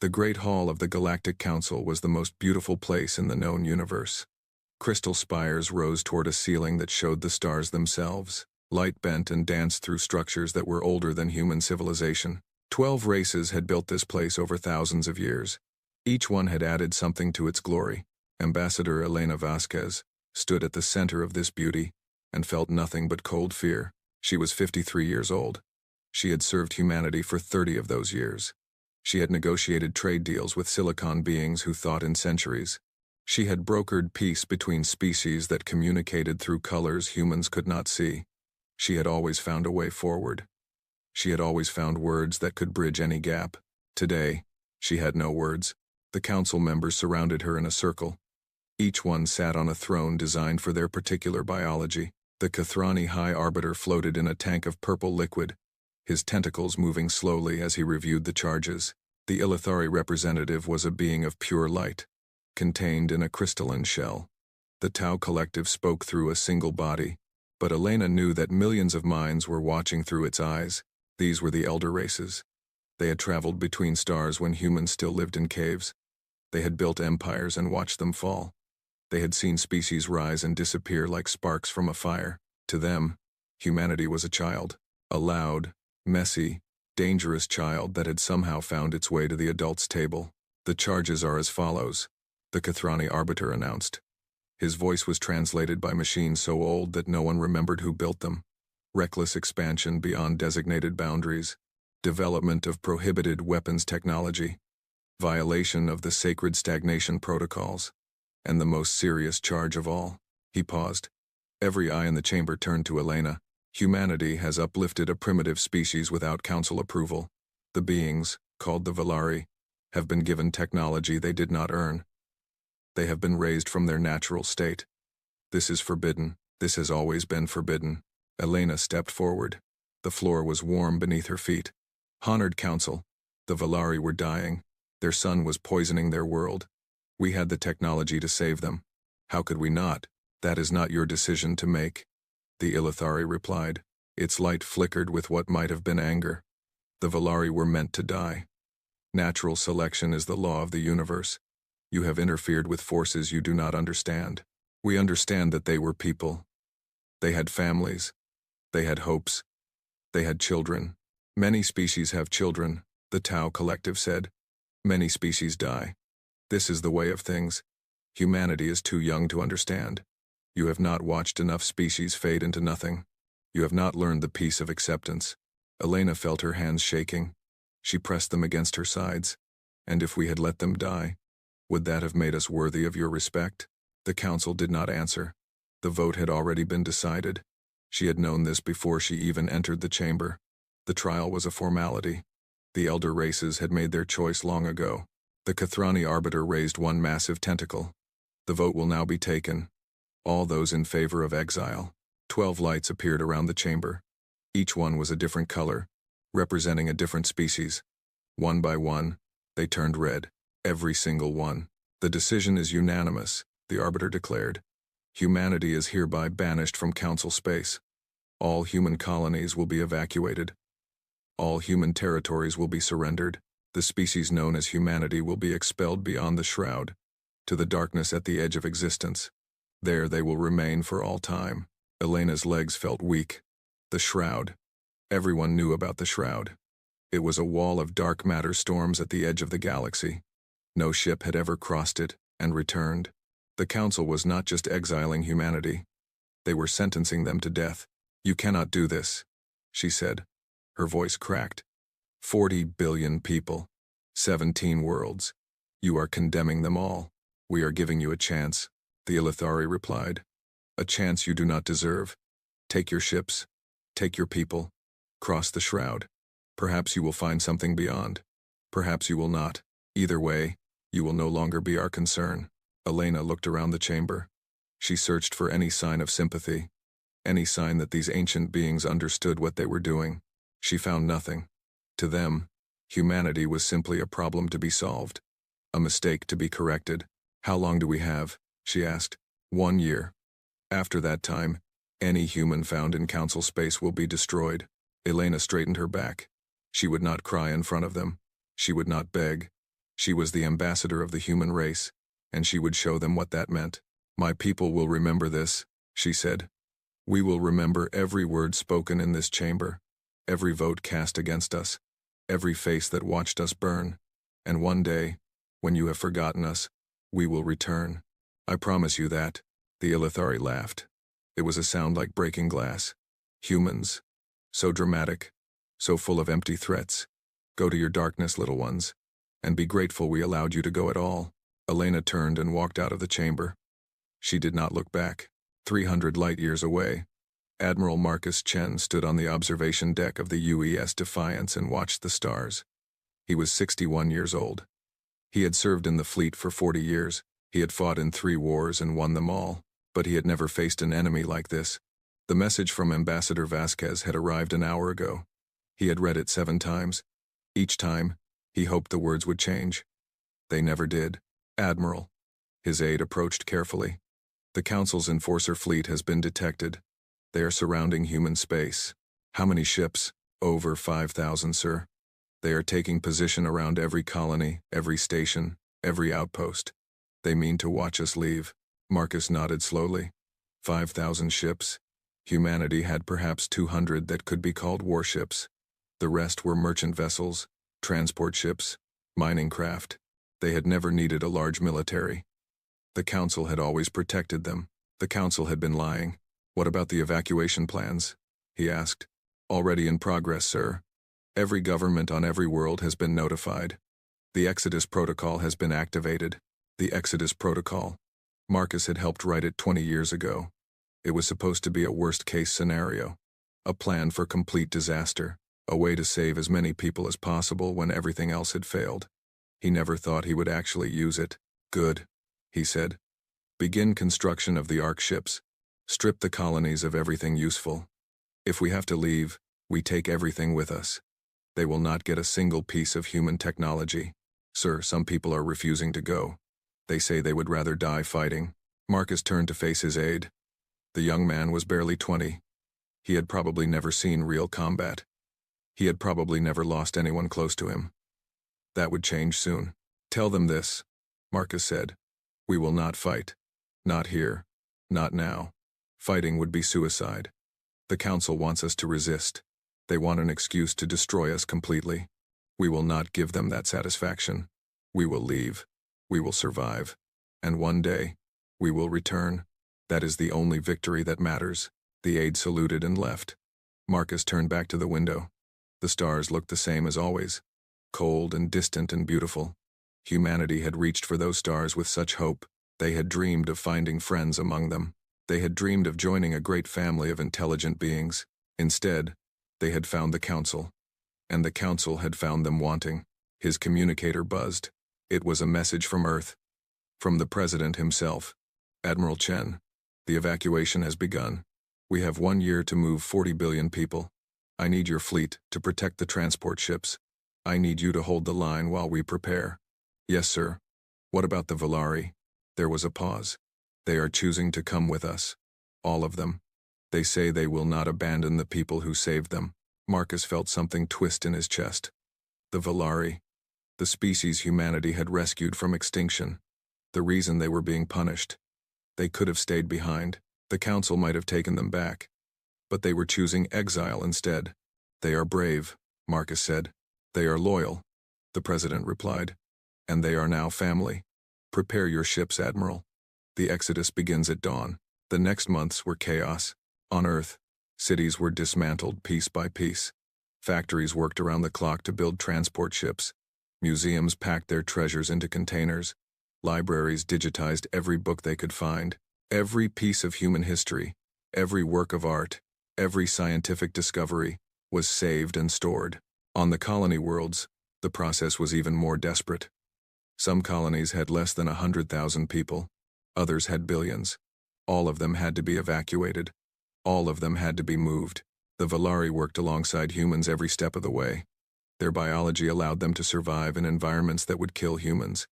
The Great Hall of the Galactic Council was the most beautiful place in the known universe. Crystal spires rose toward a ceiling that showed the stars themselves. Light bent and danced through structures that were older than human civilization. 12 races had built this place over thousands of years. Each one had added something to its glory. Ambassador Elena Vasquez stood at the center of this beauty and felt nothing but cold fear. She was 53 years old. She had served humanity for 30 of those years. She had negotiated trade deals with silicon beings who thought in centuries. She had brokered peace between species that communicated through colors humans could not see. She had always found a way forward. She had always found words that could bridge any gap. Today, she had no words. The council members surrounded her in a circle. Each one sat on a throne designed for their particular biology. The Kathrani High Arbiter floated in a tank of purple liquid, his tentacles moving slowly as he reviewed the charges. The Ilithari representative was a being of pure light, contained in a crystalline shell. The Tau Collective spoke through a single body, but Elena knew that millions of minds were watching through its eyes. These were the elder races. They had traveled between stars when humans still lived in caves. They had built empires and watched them fall. They had seen species rise and disappear like sparks from a fire. To them, humanity was a child, a loud, messy, dangerous child that had somehow found its way to the adults' table. The charges are as follows, the Kathrani Arbiter announced. His voice was translated by machines so old that no one remembered who built them. Reckless expansion beyond designated boundaries, development of prohibited weapons technology, violation of the sacred stagnation protocols, and the most serious charge of all. He paused. Every eye in the chamber turned to Elena. Humanity has uplifted a primitive species without council approval. The beings, called the Valari, have been given technology they did not earn. They have been raised from their natural state. This is forbidden. This has always been forbidden. Elena stepped forward. The floor was warm beneath her feet. Honored Council, the Valari were dying. Their sun was poisoning their world. We had the technology to save them. How could we not? That is not your decision to make. The Ilithari replied. Its light flickered with what might have been anger. The Valari were meant to die. Natural selection is the law of the universe. You have interfered with forces you do not understand. We understand that they were people. They had families. They had hopes. They had children. Many species have children, the Tau Collective said. Many species die. This is the way of things. Humanity is too young to understand. You have not watched enough species fade into nothing. You have not learned the peace of acceptance. Elena felt her hands shaking. She pressed them against her sides. And if we had let them die, would that have made us worthy of your respect? The council did not answer. The vote had already been decided. She had known this before she even entered the chamber. The trial was a formality. The elder races had made their choice long ago. The Kathrani Arbiter raised one massive tentacle. The vote will now be taken. All those in favor of exile. 12 lights appeared around the chamber. Each one was a different color, representing a different species. One by one, they turned red. Every single one. The decision is unanimous, the Arbiter declared. Humanity is hereby banished from Council space. All human colonies will be evacuated. All human territories will be surrendered. The species known as humanity will be expelled beyond the shroud, to the darkness at the edge of existence. There they will remain for all time. Elena's legs felt weak. The shroud. Everyone knew about the shroud. It was a wall of dark matter storms at the edge of the galaxy. No ship had ever crossed it and returned. The Council was not just exiling humanity. They were sentencing them to death. You cannot do this, she said. Her voice cracked. 40 billion people. 17 worlds. You are condemning them all. We are giving you a chance, the Ilithari replied. A chance you do not deserve. Take your ships. Take your people. Cross the shroud. Perhaps you will find something beyond. Perhaps you will not. Either way, you will no longer be our concern. Elena looked around the chamber. She searched for any sign of sympathy, any sign that these ancient beings understood what they were doing. She found nothing. To them, humanity was simply a problem to be solved, a mistake to be corrected. How long do we have? She asked. 1 year. After that time, any human found in Council space will be destroyed. Elena straightened her back. She would not cry in front of them. She would not beg. She was the ambassador of the human race, and she would show them what that meant. "My people will remember this," she said. "We will remember every word spoken in this chamber, every vote cast against us, every face that watched us burn. And one day, when you have forgotten us, we will return. I promise you that." The Ilithari laughed. It was a sound like breaking glass. "Humans. So dramatic. So full of empty threats. Go to your darkness, little ones. And be grateful we allowed you to go at all." Elena turned and walked out of the chamber. She did not look back. 300 light-years away, Admiral Marcus Chen stood on the observation deck of the UES Defiance and watched the stars. He was 61 years old. He had served in the fleet for 40 years. He had fought in 3 wars and won them all, but he had never faced an enemy like this. The message from Ambassador Vasquez had arrived an hour ago. He had read it 7 times. Each time, he hoped the words would change. They never did. "Admiral." His aide approached carefully. "The Council's enforcer fleet has been detected. They are surrounding human space." "How many ships?" "Over 5,000, sir. They are taking position around every colony, every station, every outpost. They mean to watch us leave." Marcus nodded slowly. 5,000 ships. Humanity had perhaps 200 that could be called warships. The rest were merchant vessels, transport ships, mining craft. They had never needed a large military. The Council had always protected them. The Council had been lying. "What about the evacuation plans?" he asked. "Already in progress, sir. Every government on every world has been notified. The Exodus Protocol has been activated." The Exodus Protocol. Marcus had helped write it 20 years ago. It was supposed to be a worst-case scenario. A plan for complete disaster. A way to save as many people as possible when everything else had failed. He never thought he would actually use it. "Good," he said. "Begin construction of the Ark ships. Strip the colonies of everything useful. If we have to leave, we take everything with us. They will not get a single piece of human technology. Sir, some people are refusing to go. They say they would rather die fighting." Marcus turned to face his aide. The young man was barely 20. He had probably never seen real combat. He had probably never lost anyone close to him. That would change soon. "Tell them this," Marcus said. "We will not fight. Not here. Not now. Fighting would be suicide. The Council wants us to resist. They want an excuse to destroy us completely. We will not give them that satisfaction. We will leave. We will survive. And one day, we will return. That is the only victory that matters." The aide saluted and left. Marcus turned back to the window. The stars looked the same as always. Cold and distant and beautiful. Humanity had reached for those stars with such hope. They had dreamed of finding friends among them. They had dreamed of joining a great family of intelligent beings. Instead, they had found the Council. And the Council had found them wanting. His communicator buzzed. It was a message from Earth. From the President himself. "Admiral Chen, the evacuation has begun. We have 1 year to move 40 billion people. I need your fleet to protect the transport ships. I need you to hold the line while we prepare." "Yes, sir." "What about the Volari?" There was a pause. "They are choosing to come with us. All of them. They say they will not abandon the people who saved them." Marcus felt something twist in his chest. The Volari. The species humanity had rescued from extinction. The reason they were being punished. They could have stayed behind. The Council might have taken them back. But they were choosing exile instead. "They are brave," Marcus said. "They are loyal," the President replied. "And they are now family. Prepare your ships, Admiral. The Exodus begins at dawn." The next months were chaos. On Earth, cities were dismantled piece by piece. Factories worked around the clock to build transport ships. Museums packed their treasures into containers. Libraries digitized every book they could find. Every piece of human history, every work of art, every scientific discovery was saved and stored. On the colony worlds, the process was even more desperate. Some colonies had less than 100,000 people. Others had billions. All of them had to be evacuated. All of them had to be moved. The Volari worked alongside humans every step of the way. Their biology allowed them to survive in environments that would kill humans.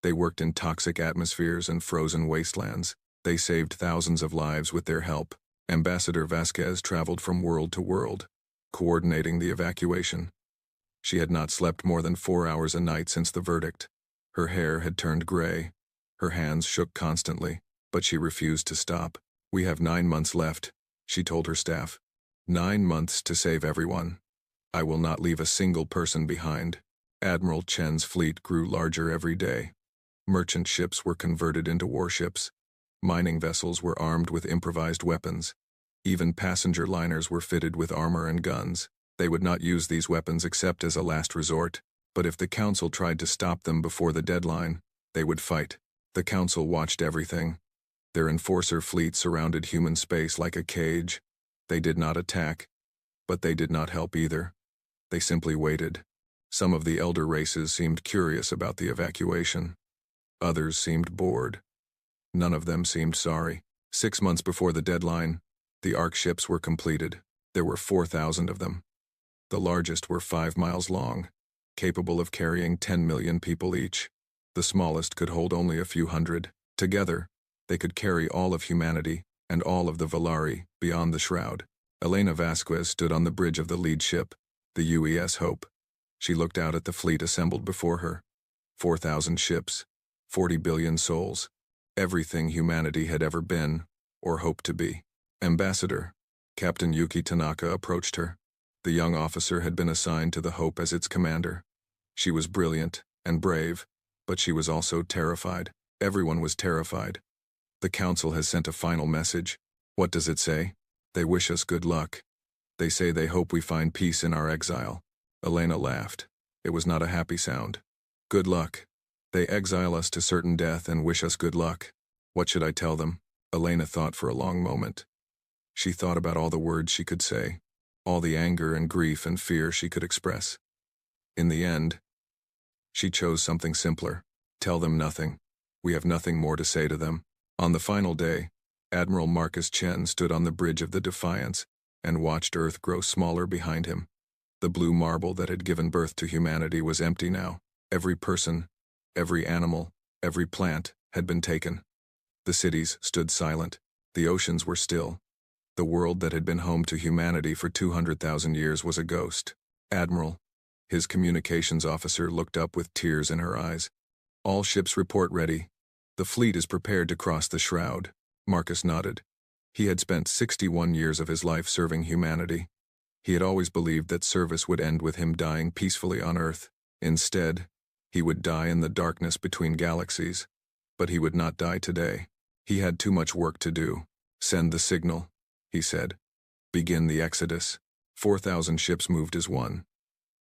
They worked in toxic atmospheres and frozen wastelands. They saved thousands of lives with their help. Ambassador Vasquez traveled from world to world, coordinating the evacuation. She had not slept more than 4 hours a night since the verdict. Her hair had turned gray. Her hands shook constantly, but she refused to stop. "We have 9 months left," she told her staff. 9 months to save everyone. I will not leave a single person behind. Admiral Chen's fleet grew larger every day. Merchant ships were converted into warships. Mining vessels were armed with improvised weapons. Even passenger liners were fitted with armor and guns. They would not use these weapons except as a last resort, but if the Council tried to stop them before the deadline, they would fight. The Council watched everything. Their enforcer fleet surrounded human space like a cage. They did not attack, but they did not help either. They simply waited. Some of the elder races seemed curious about the evacuation. Others seemed bored. None of them seemed sorry. 6 months before the deadline, the Ark ships were completed. There were 4,000 of them. The largest were 5 miles long, capable of carrying 10 million people each. The smallest could hold only a few hundred. Together, they could carry all of humanity and all of the Valari beyond the Shroud. Elena Vasquez stood on the bridge of the lead ship, the UES Hope. She looked out at the fleet assembled before her. 4,000 ships, 40 billion souls, everything humanity had ever been or hoped to be. Ambassador, Captain Yuki Tanaka approached her. The young officer had been assigned to the Hope as its commander. She was brilliant and brave, but she was also terrified. Everyone was terrified. The Council has sent a final message. What does it say? They wish us good luck. They say they hope we find peace in our exile. Elena laughed. It was not a happy sound. Good luck. They exile us to certain death and wish us good luck. What should I tell them? Elena thought for a long moment. She thought about all the words she could say, all the anger and grief and fear she could express. In the end, she chose something simpler. Tell them nothing. We have nothing more to say to them. On the final day, Admiral Marcus Chen stood on the bridge of the Defiance and watched Earth grow smaller behind him. The blue marble that had given birth to humanity was empty now. Every person, every animal, every plant had been taken. The cities stood silent. The oceans were still. The world that had been home to humanity for 200,000 years was a ghost. Admiral, his communications officer, looked up with tears in her eyes. All ships report ready. The fleet is prepared to cross the Shroud. Marcus nodded. He had spent 61 years of his life serving humanity. He had always believed that service would end with him dying peacefully on Earth. Instead, he would die in the darkness between galaxies. But he would not die today. He had too much work to do. Send the signal, he said. Begin the exodus. 4,000 ships moved as one.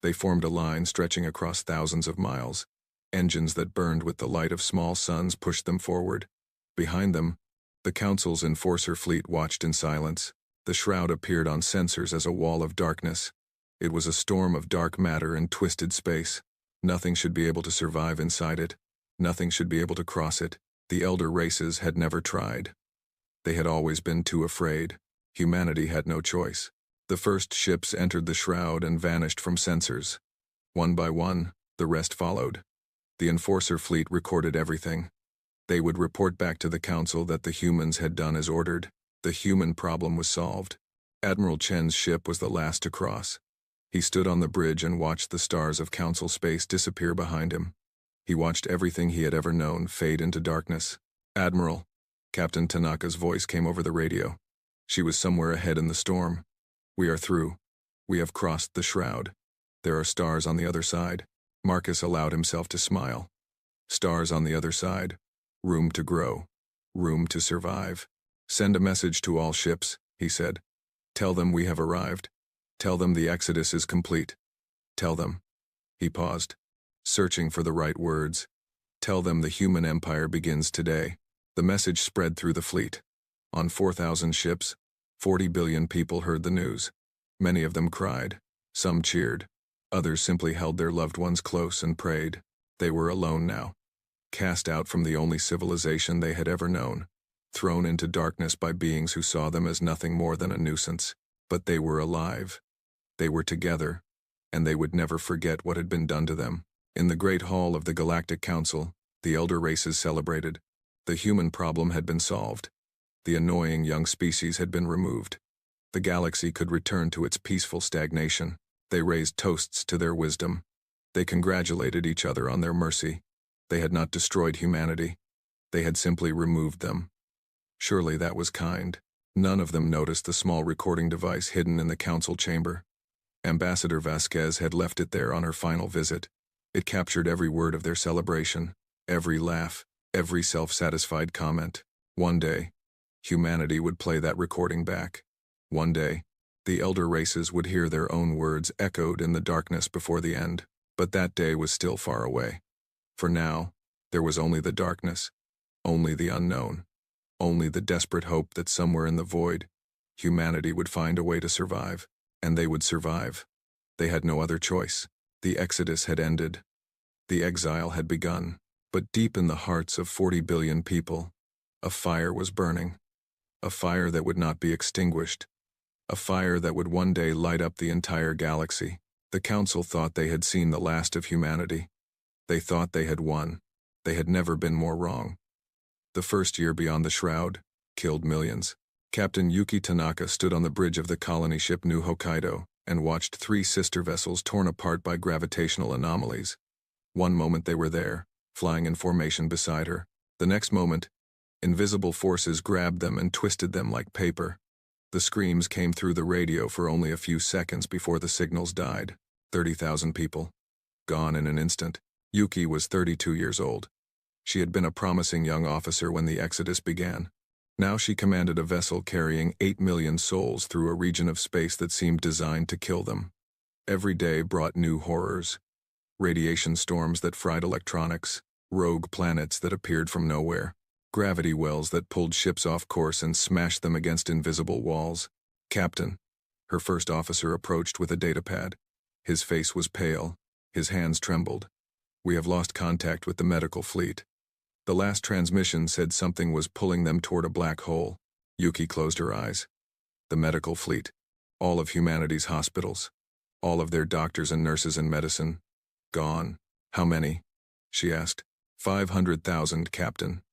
They formed a line stretching across thousands of miles. Engines that burned with the light of small suns pushed them forward. Behind them, the Council's enforcer fleet watched in silence. The Shroud appeared on sensors as a wall of darkness. It was a storm of dark matter and twisted space. Nothing should be able to survive inside it. Nothing should be able to cross it. The elder races had never tried. They had always been too afraid. Humanity had no choice. The first ships entered the Shroud and vanished from sensors. One by one, the rest followed. The enforcer fleet recorded everything. They would report back to the Council that the humans had done as ordered. The human problem was solved. Admiral Chen's ship was the last to cross. He stood on the bridge and watched the stars of Council space disappear behind him. He watched everything he had ever known fade into darkness. Admiral, Captain Tanaka's voice came over the radio. She was somewhere ahead in the storm. We are through. We have crossed the Shroud. There are stars on the other side. Marcus allowed himself to smile. Stars on the other side. Room to grow. Room to survive. Send a message to all ships, he said. Tell them we have arrived. Tell them the exodus is complete. Tell them. He paused, searching for the right words. Tell them the human empire begins today. The message spread through the fleet. On 4,000 ships, 40 billion people heard the news. Many of them cried. Some cheered. Others simply held their loved ones close and prayed. They were alone now. Cast out from the only civilization they had ever known. Thrown into darkness by beings who saw them as nothing more than a nuisance. But they were alive. They were together, and they would never forget what had been done to them. In the great hall of the Galactic Council, the elder races celebrated. The human problem had been solved. The annoying young species had been removed. The galaxy could return to its peaceful stagnation. They raised toasts to their wisdom. They congratulated each other on their mercy. They had not destroyed humanity. They had simply removed them. Surely that was kind. None of them noticed the small recording device hidden in the council chamber. Ambassador Vasquez had left it there on her final visit. It captured every word of their celebration, every laugh, every self-satisfied comment. One day, humanity would play that recording back. One day, the elder races would hear their own words echoed in the darkness before the end. But that day was still far away. For now, there was only the darkness, only the unknown, only the desperate hope that somewhere in the void, humanity would find a way to survive, and they would survive. They had no other choice. The exodus had ended. The exile had begun. But deep in the hearts of 40 billion people, a fire was burning. A fire that would not be extinguished. A fire that would one day light up the entire galaxy. The council thought they had seen the last of humanity. They thought they had won. They had never been more wrong. The first year beyond the shroud killed millions. Captain Yuki Tanaka stood on the bridge of the colony ship New Hokkaido and watched 3 sister vessels torn apart by gravitational anomalies. One moment they were there, flying in formation beside her. The next moment, invisible forces grabbed them and twisted them like paper. The screams came through the radio for only a few seconds before the signals died. 30,000 people. Gone in an instant. Yuki was 32 years old. She had been a promising young officer when the exodus began. Now she commanded a vessel carrying 8 million souls through a region of space that seemed designed to kill them. Every day brought new horrors. Radiation storms that fried electronics, rogue planets that appeared from nowhere, gravity wells that pulled ships off course and smashed them against invisible walls. Captain, her first officer approached with a datapad. His face was pale, his hands trembled. We have lost contact with the medical fleet. The last transmission said something was pulling them toward a black hole. Yuki closed her eyes. The medical fleet. All of humanity's hospitals. All of their doctors and nurses and medicine. Gone. How many? She asked. 500,000, Captain.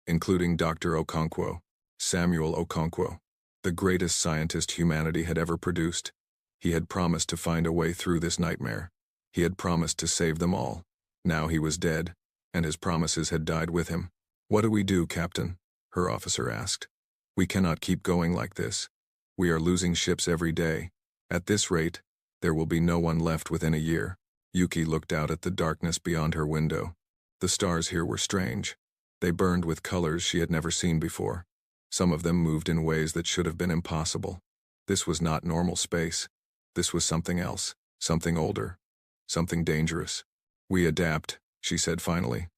Including Dr. Okonkwo, Samuel Okonkwo, the greatest scientist humanity had ever produced. He had promised to find a way through this nightmare. He had promised to save them all. Now he was dead, and his promises had died with him. What do we do, Captain? Her officer asked. We cannot keep going like this. We are losing ships every day. At this rate, there will be no one left within a year. Yuki looked out at the darkness beyond her window. The stars here were strange. They burned with colors she had never seen before. Some of them moved in ways that should have been impossible. This was not normal space. This was something else, something older, something dangerous. We adapt, she said finally.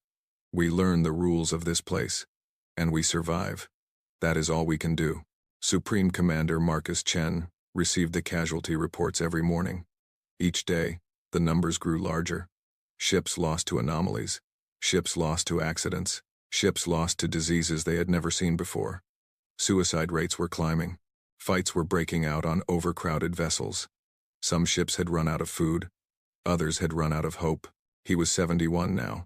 We learn the rules of this place, and we survive. That is all we can do. Supreme Commander Marcus Chen received the casualty reports every morning. Each day, the numbers grew larger. Ships lost to anomalies. Ships lost to accidents. Ships lost to diseases they had never seen before. Suicide rates were climbing. Fights were breaking out on overcrowded vessels. Some ships had run out of food. Others had run out of hope. He was 71 now.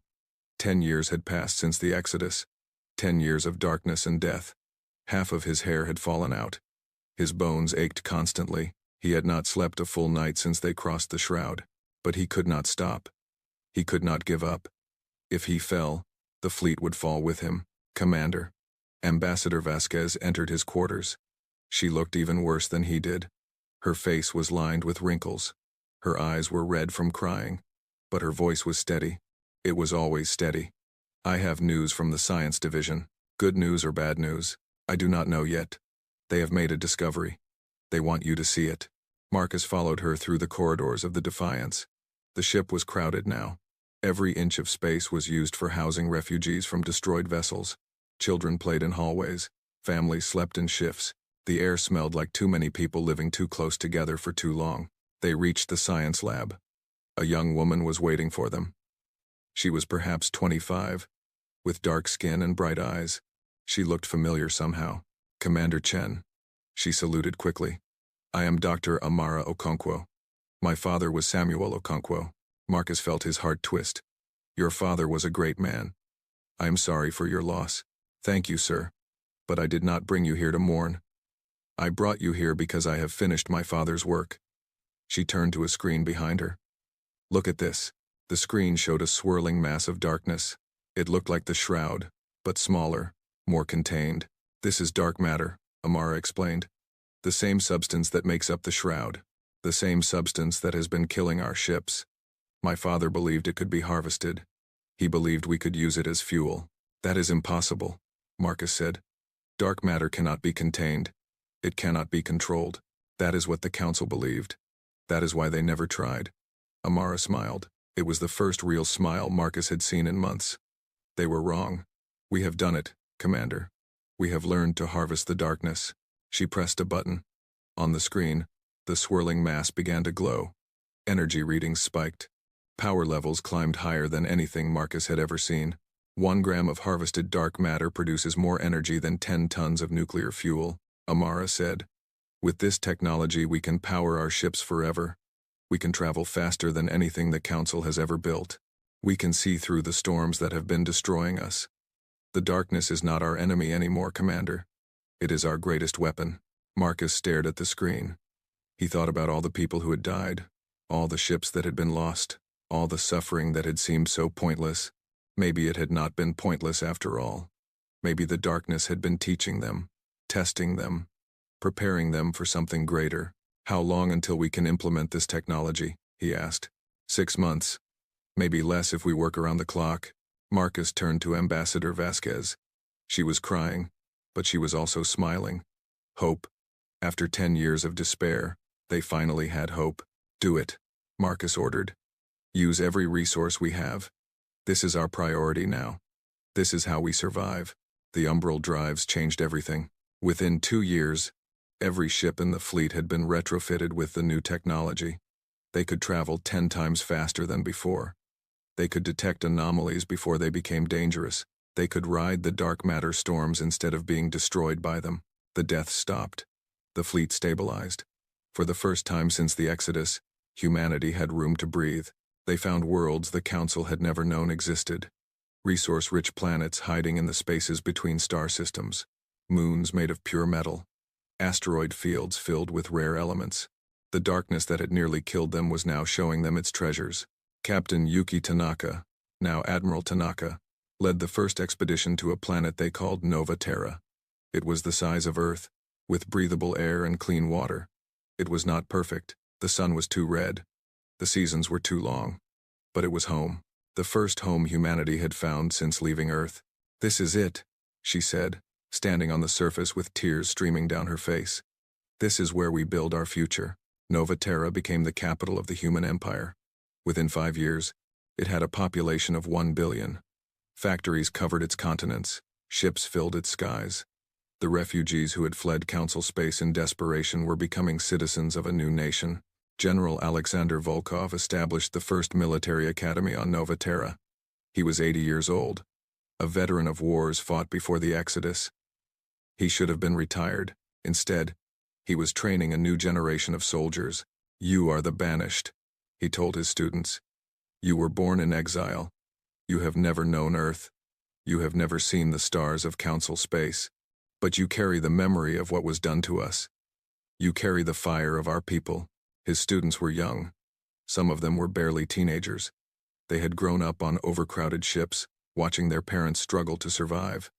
10 years had passed since the exodus. 10 years of darkness and death. Half of his hair had fallen out. His bones ached constantly. He had not slept a full night since they crossed the shroud. But he could not stop. He could not give up. If he fell, the fleet would fall with him. Commander. Ambassador Vasquez entered his quarters. She looked even worse than he did. Her face was lined with wrinkles. Her eyes were red from crying. But her voice was steady. It was always steady. I have news from the science division. Good news or bad news? I do not know yet. They have made a discovery. They want you to see it. Marcus followed her through the corridors of the Defiance. The ship was crowded now. Every inch of space was used for housing refugees from destroyed vessels. Children played in hallways. Families slept in shifts. The air smelled like too many people living too close together for too long. They reached the science lab. A young woman was waiting for them. She was perhaps 25, with dark skin and bright eyes. She looked familiar somehow. Commander Chen. She saluted quickly. I am Dr. Amara Okonkwo. My father was Samuel Okonkwo. Marcus felt his heart twist. Your father was a great man. I am sorry for your loss. Thank you, sir. But I did not bring you here to mourn. I brought you here because I have finished my father's work. She turned to a screen behind her. Look at this. The screen showed a swirling mass of darkness. It looked like the shroud, but smaller, more contained. This is dark matter, Amara explained. The same substance that makes up the shroud. The same substance that has been killing our ships. My father believed it could be harvested. He believed we could use it as fuel. That is impossible, Marcus said. Dark matter cannot be contained. It cannot be controlled. That is what the council believed. That is why they never tried. Amara smiled. It was the first real smile Marcus had seen in months. They were wrong. We have done it, Commander. We have learned to harvest the darkness. She pressed a button. On the screen, the swirling mass began to glow. Energy readings spiked. Power levels climbed higher than anything Marcus had ever seen. 1 gram of harvested dark matter produces more energy than 10 tons of nuclear fuel, Amara said. With this technology we can power our ships forever. We can travel faster than anything the Council has ever built. We can see through the storms that have been destroying us. The darkness is not our enemy anymore, Commander. It is our greatest weapon. Marcus stared at the screen. He thought about all the people who had died, all the ships that had been lost, all the suffering that had seemed so pointless. Maybe it had not been pointless after all. Maybe the darkness had been teaching them, testing them, preparing them for something greater. How long until we can implement this technology? He asked. 6 months. Maybe less if we work around the clock. Marcus turned to Ambassador Vasquez. She was crying, but she was also smiling. Hope. After 10 years of despair, they finally had hope. Do it, Marcus ordered. Use every resource we have. This is our priority now. This is how we survive. The umbral drives changed everything. Within 2 years, every ship in the fleet had been retrofitted with the new technology. They could travel 10 times faster than before. They could detect anomalies before they became dangerous. They could ride the dark matter storms instead of being destroyed by them. The deaths stopped. The fleet stabilized. For the first time since the Exodus, humanity had room to breathe. They found worlds the Council had never known existed. Resource-rich planets hiding in the spaces between star systems. Moons made of pure metal. Asteroid fields filled with rare elements. The darkness that had nearly killed them was now showing them its treasures. Captain Yuki Tanaka, now Admiral Tanaka, led the first expedition to a planet they called Nova Terra. It was the size of Earth, with breathable air and clean water. It was not perfect. The sun was too red. The seasons were too long. But it was home. The first home humanity had found since leaving Earth. This is it, she said, standing on the surface with tears streaming down her face. This is where we build our future. Nova Terra became the capital of the human empire. Within 5 years, it had a population of 1 billion. Factories covered its continents. Ships filled its skies. The refugees who had fled Council space in desperation were becoming citizens of a new nation. General Alexander Volkov established the first military academy on Nova Terra. He was 80 years old, a veteran of wars fought before the Exodus. He should have been retired. Instead, he was training a new generation of soldiers. You are the Banished, he told his students. You were born in exile. You have never known Earth. You have never seen the stars of Council space. But you carry the memory of what was done to us. You carry the fire of our people. His students were young. Some of them were barely teenagers. They had grown up on overcrowded ships, watching their parents struggle to survive.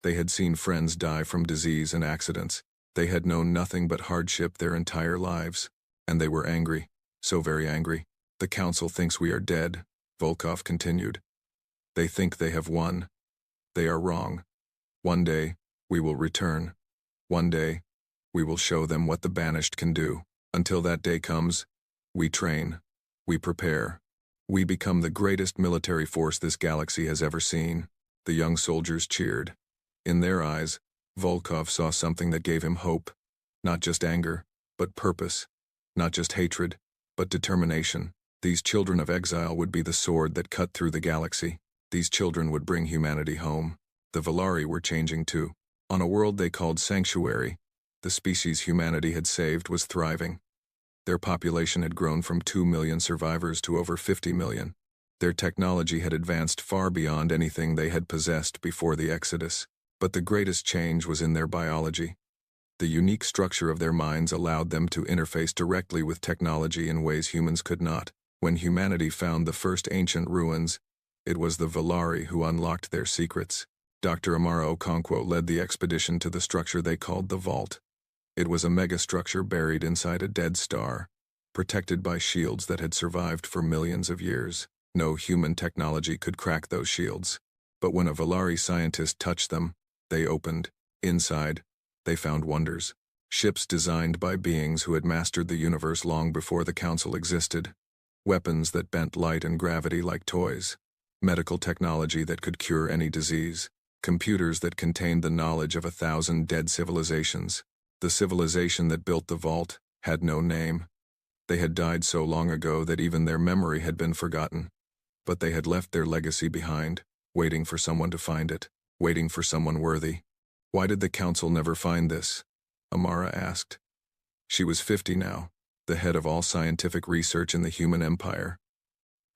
They had seen friends die from disease and accidents. They had known nothing but hardship their entire lives. And they were angry, so very angry. The Council thinks we are dead, Volkov continued. They think they have won. They are wrong. One day, we will return. One day, we will show them what the Banished can do. Until that day comes, we train, we prepare. We become the greatest military force this galaxy has ever seen. The young soldiers cheered. In their eyes, Volkov saw something that gave him hope. Not just anger, but purpose. Not just hatred, but determination. These children of exile would be the sword that cut through the galaxy. These children would bring humanity home. The Valari were changing too. On a world they called Sanctuary, the species humanity had saved was thriving. Their population had grown from 2 million survivors to over 50 million. Their technology had advanced far beyond anything they had possessed before the Exodus. But the greatest change was in their biology. The unique structure of their minds allowed them to interface directly with technology in ways humans could not. When humanity found the first ancient ruins, It was the Valari who unlocked their secrets. Dr. Amara Okonkwo led the expedition to the structure they called the Vault. It was a megastructure buried inside a dead star, protected by shields that had survived for millions of years. No human technology could crack those shields. But when a Valari scientist touched them, they opened. Inside, they found wonders. Ships designed by beings who had mastered the universe long before the Council existed. Weapons that bent light and gravity like toys. Medical technology that could cure any disease. Computers that contained the knowledge of 1,000 dead civilizations. The civilization that built the Vault had no name. They had died so long ago that even their memory had been forgotten. But they had left their legacy behind, waiting for someone to find it, waiting for someone worthy. Why did the Council never find this? Amara asked. She was 50 now, the head of all scientific research in the human empire.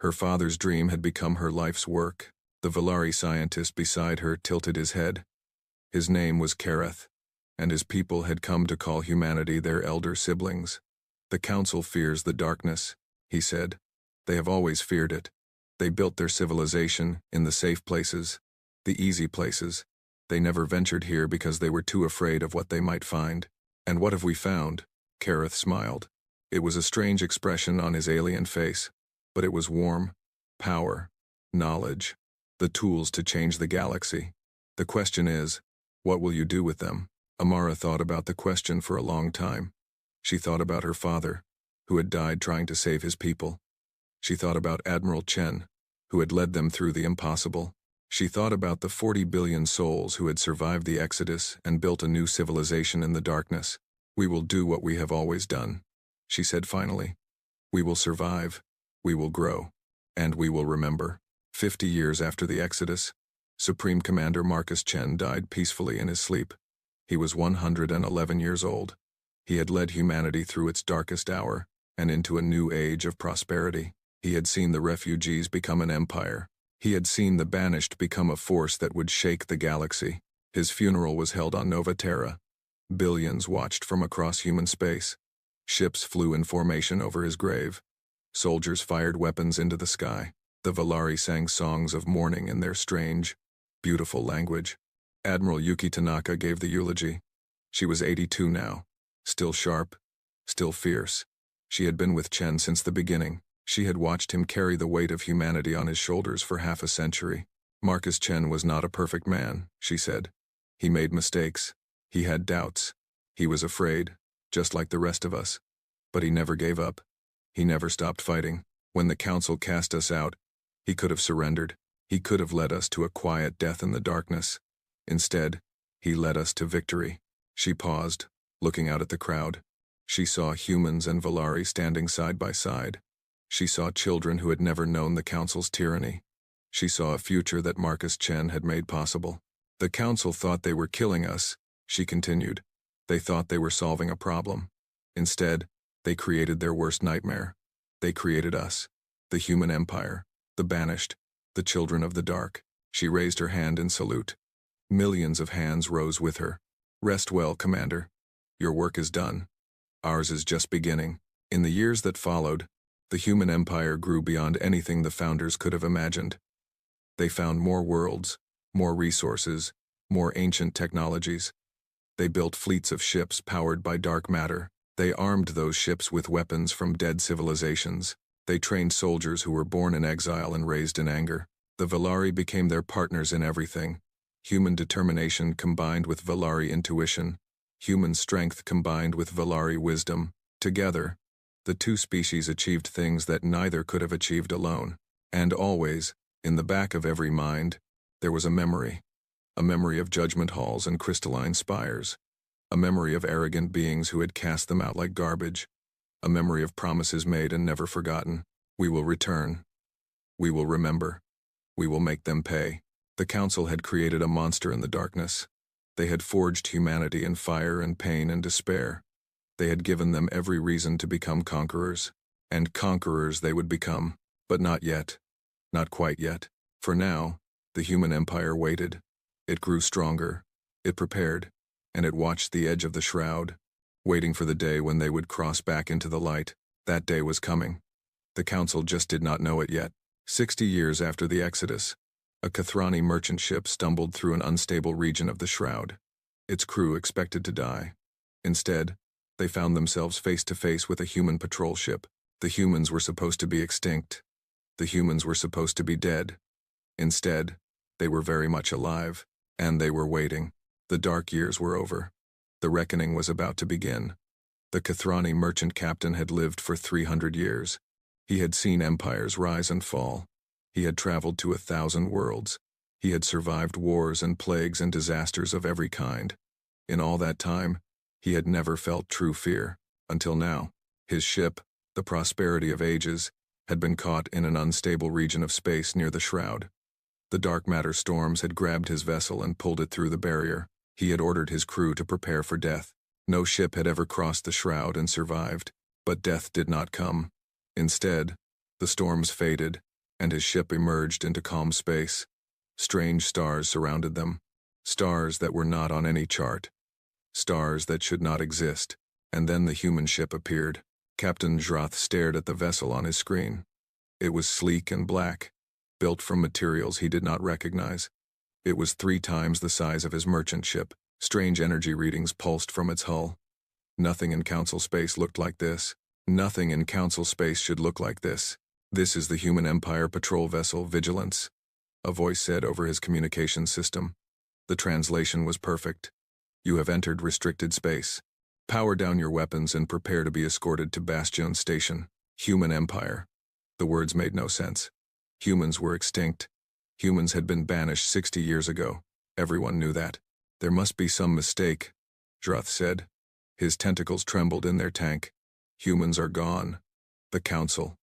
Her father's dream had become her life's work. The Valari scientist beside her tilted his head. His name was Kareth, and his people had come to call humanity their elder siblings. The Council fears the darkness, he said. They have always feared it. They built their civilization in the safe places, the easy places. They never ventured here because they were too afraid of what they might find. And what have we found? Kareth smiled. It was a strange expression on his alien face, but it was warm. Power, knowledge, the tools to change the galaxy. The question is, what will you do with them? Amara thought about the question for a long time. She thought about her father, who had died trying to save his people. She thought about Admiral Chen, who had led them through the impossible. She thought about the 40 billion souls who had survived the Exodus and built a new civilization in the darkness. We will do what we have always done, she said finally. We will survive, we will grow, and we will remember. 50 years after the Exodus, Supreme Commander Marcus Chen died peacefully in his sleep. He was 111 years old. He had led humanity through its darkest hour and into a new age of prosperity. He had seen the refugees become an empire. He had seen the Banished become a force that would shake the galaxy. His funeral was held on Nova Terra. Billions watched from across human space. Ships flew in formation over his grave. Soldiers fired weapons into the sky. The Valari sang songs of mourning in their strange, beautiful language. Admiral Yuki Tanaka gave the eulogy. She was 82 now, still sharp, still fierce. She had been with Chen since the beginning. She had watched him carry the weight of humanity on his shoulders for half a century. Marcus Chen was not a perfect man, she said. He made mistakes. He had doubts. He was afraid, just like the rest of us. But he never gave up. He never stopped fighting. When the Council cast us out, he could have surrendered. He could have led us to a quiet death in the darkness. Instead, he led us to victory. She paused, looking out at the crowd. She saw humans and Valari standing side by side. She saw children who had never known the Council's tyranny. She saw a future that Marcus Chen had made possible. The Council thought they were killing us, she continued. They thought they were solving a problem. Instead, they created their worst nightmare. They created us, the human empire, the Banished, the children of the dark. She raised her hand in salute. Millions of hands rose with her. Rest well, Commander. Your work is done. Ours is just beginning. In the years that followed, the human empire grew beyond anything the founders could have imagined. They found more worlds, more resources, more ancient technologies. They built fleets of ships powered by dark matter. They armed those ships with weapons from dead civilizations. They trained soldiers who were born in exile and raised in anger. The Valari became their partners in everything. Human determination combined with Valari intuition. Human strength combined with Valari wisdom. Together, the two species achieved things that neither could have achieved alone. And always, in the back of every mind, there was a memory of judgment halls and crystalline spires, a memory of arrogant beings who had cast them out like garbage, a memory of promises made and never forgotten. We will return. We will remember. We will make them pay. The Council had created a monster in the darkness. They had forged humanity in fire and pain and despair. They had given them every reason to become conquerors. And conquerors they would become, but not yet. Not quite yet. For now, the human empire waited. It grew stronger. It prepared. And it watched the edge of the shroud, waiting for the day when they would cross back into the light. That day was coming. The Council just did not know it yet. 60 years after the Exodus, a Kathrani merchant ship stumbled through an unstable region of the Shroud. Its crew expected to die. Instead, they found themselves face to face with a human patrol ship. The humans were supposed to be extinct. The humans were supposed to be dead. Instead, they were very much alive, and they were waiting. The dark years were over. The reckoning was about to begin. The Kathrani merchant captain had lived for 300 years. He had seen empires rise and fall. He had traveled to 1,000 worlds. He had survived wars and plagues and disasters of every kind. In all that time, he had never felt true fear, until now. His ship, the Prosperity of Ages, had been caught in an unstable region of space near the Shroud. The dark matter storms had grabbed his vessel and pulled it through the barrier. He had ordered his crew to prepare for death. No ship had ever crossed the Shroud and survived, but death did not come. Instead, the storms faded, and his ship emerged into calm space. Strange stars surrounded them, stars that were not on any chart, stars that should not exist, and then the human ship appeared. Captain Jrath stared at the vessel on his screen. It was sleek and black, built from materials he did not recognize. It was 3 times the size of his merchant ship. Strange energy readings pulsed from its hull. Nothing in Council space looked like this. Nothing in Council space should look like this. This is the Human Empire patrol vessel Vigilance, a voice said over his communication system. The translation was perfect. You have entered restricted space. Power down your weapons and prepare to be escorted to Bastion Station. Human Empire. The words made no sense. Humans were extinct. Humans had been banished 60 years ago. Everyone knew that. There must be some mistake, Jrath said. His tentacles trembled in their tank. Humans are gone. The Council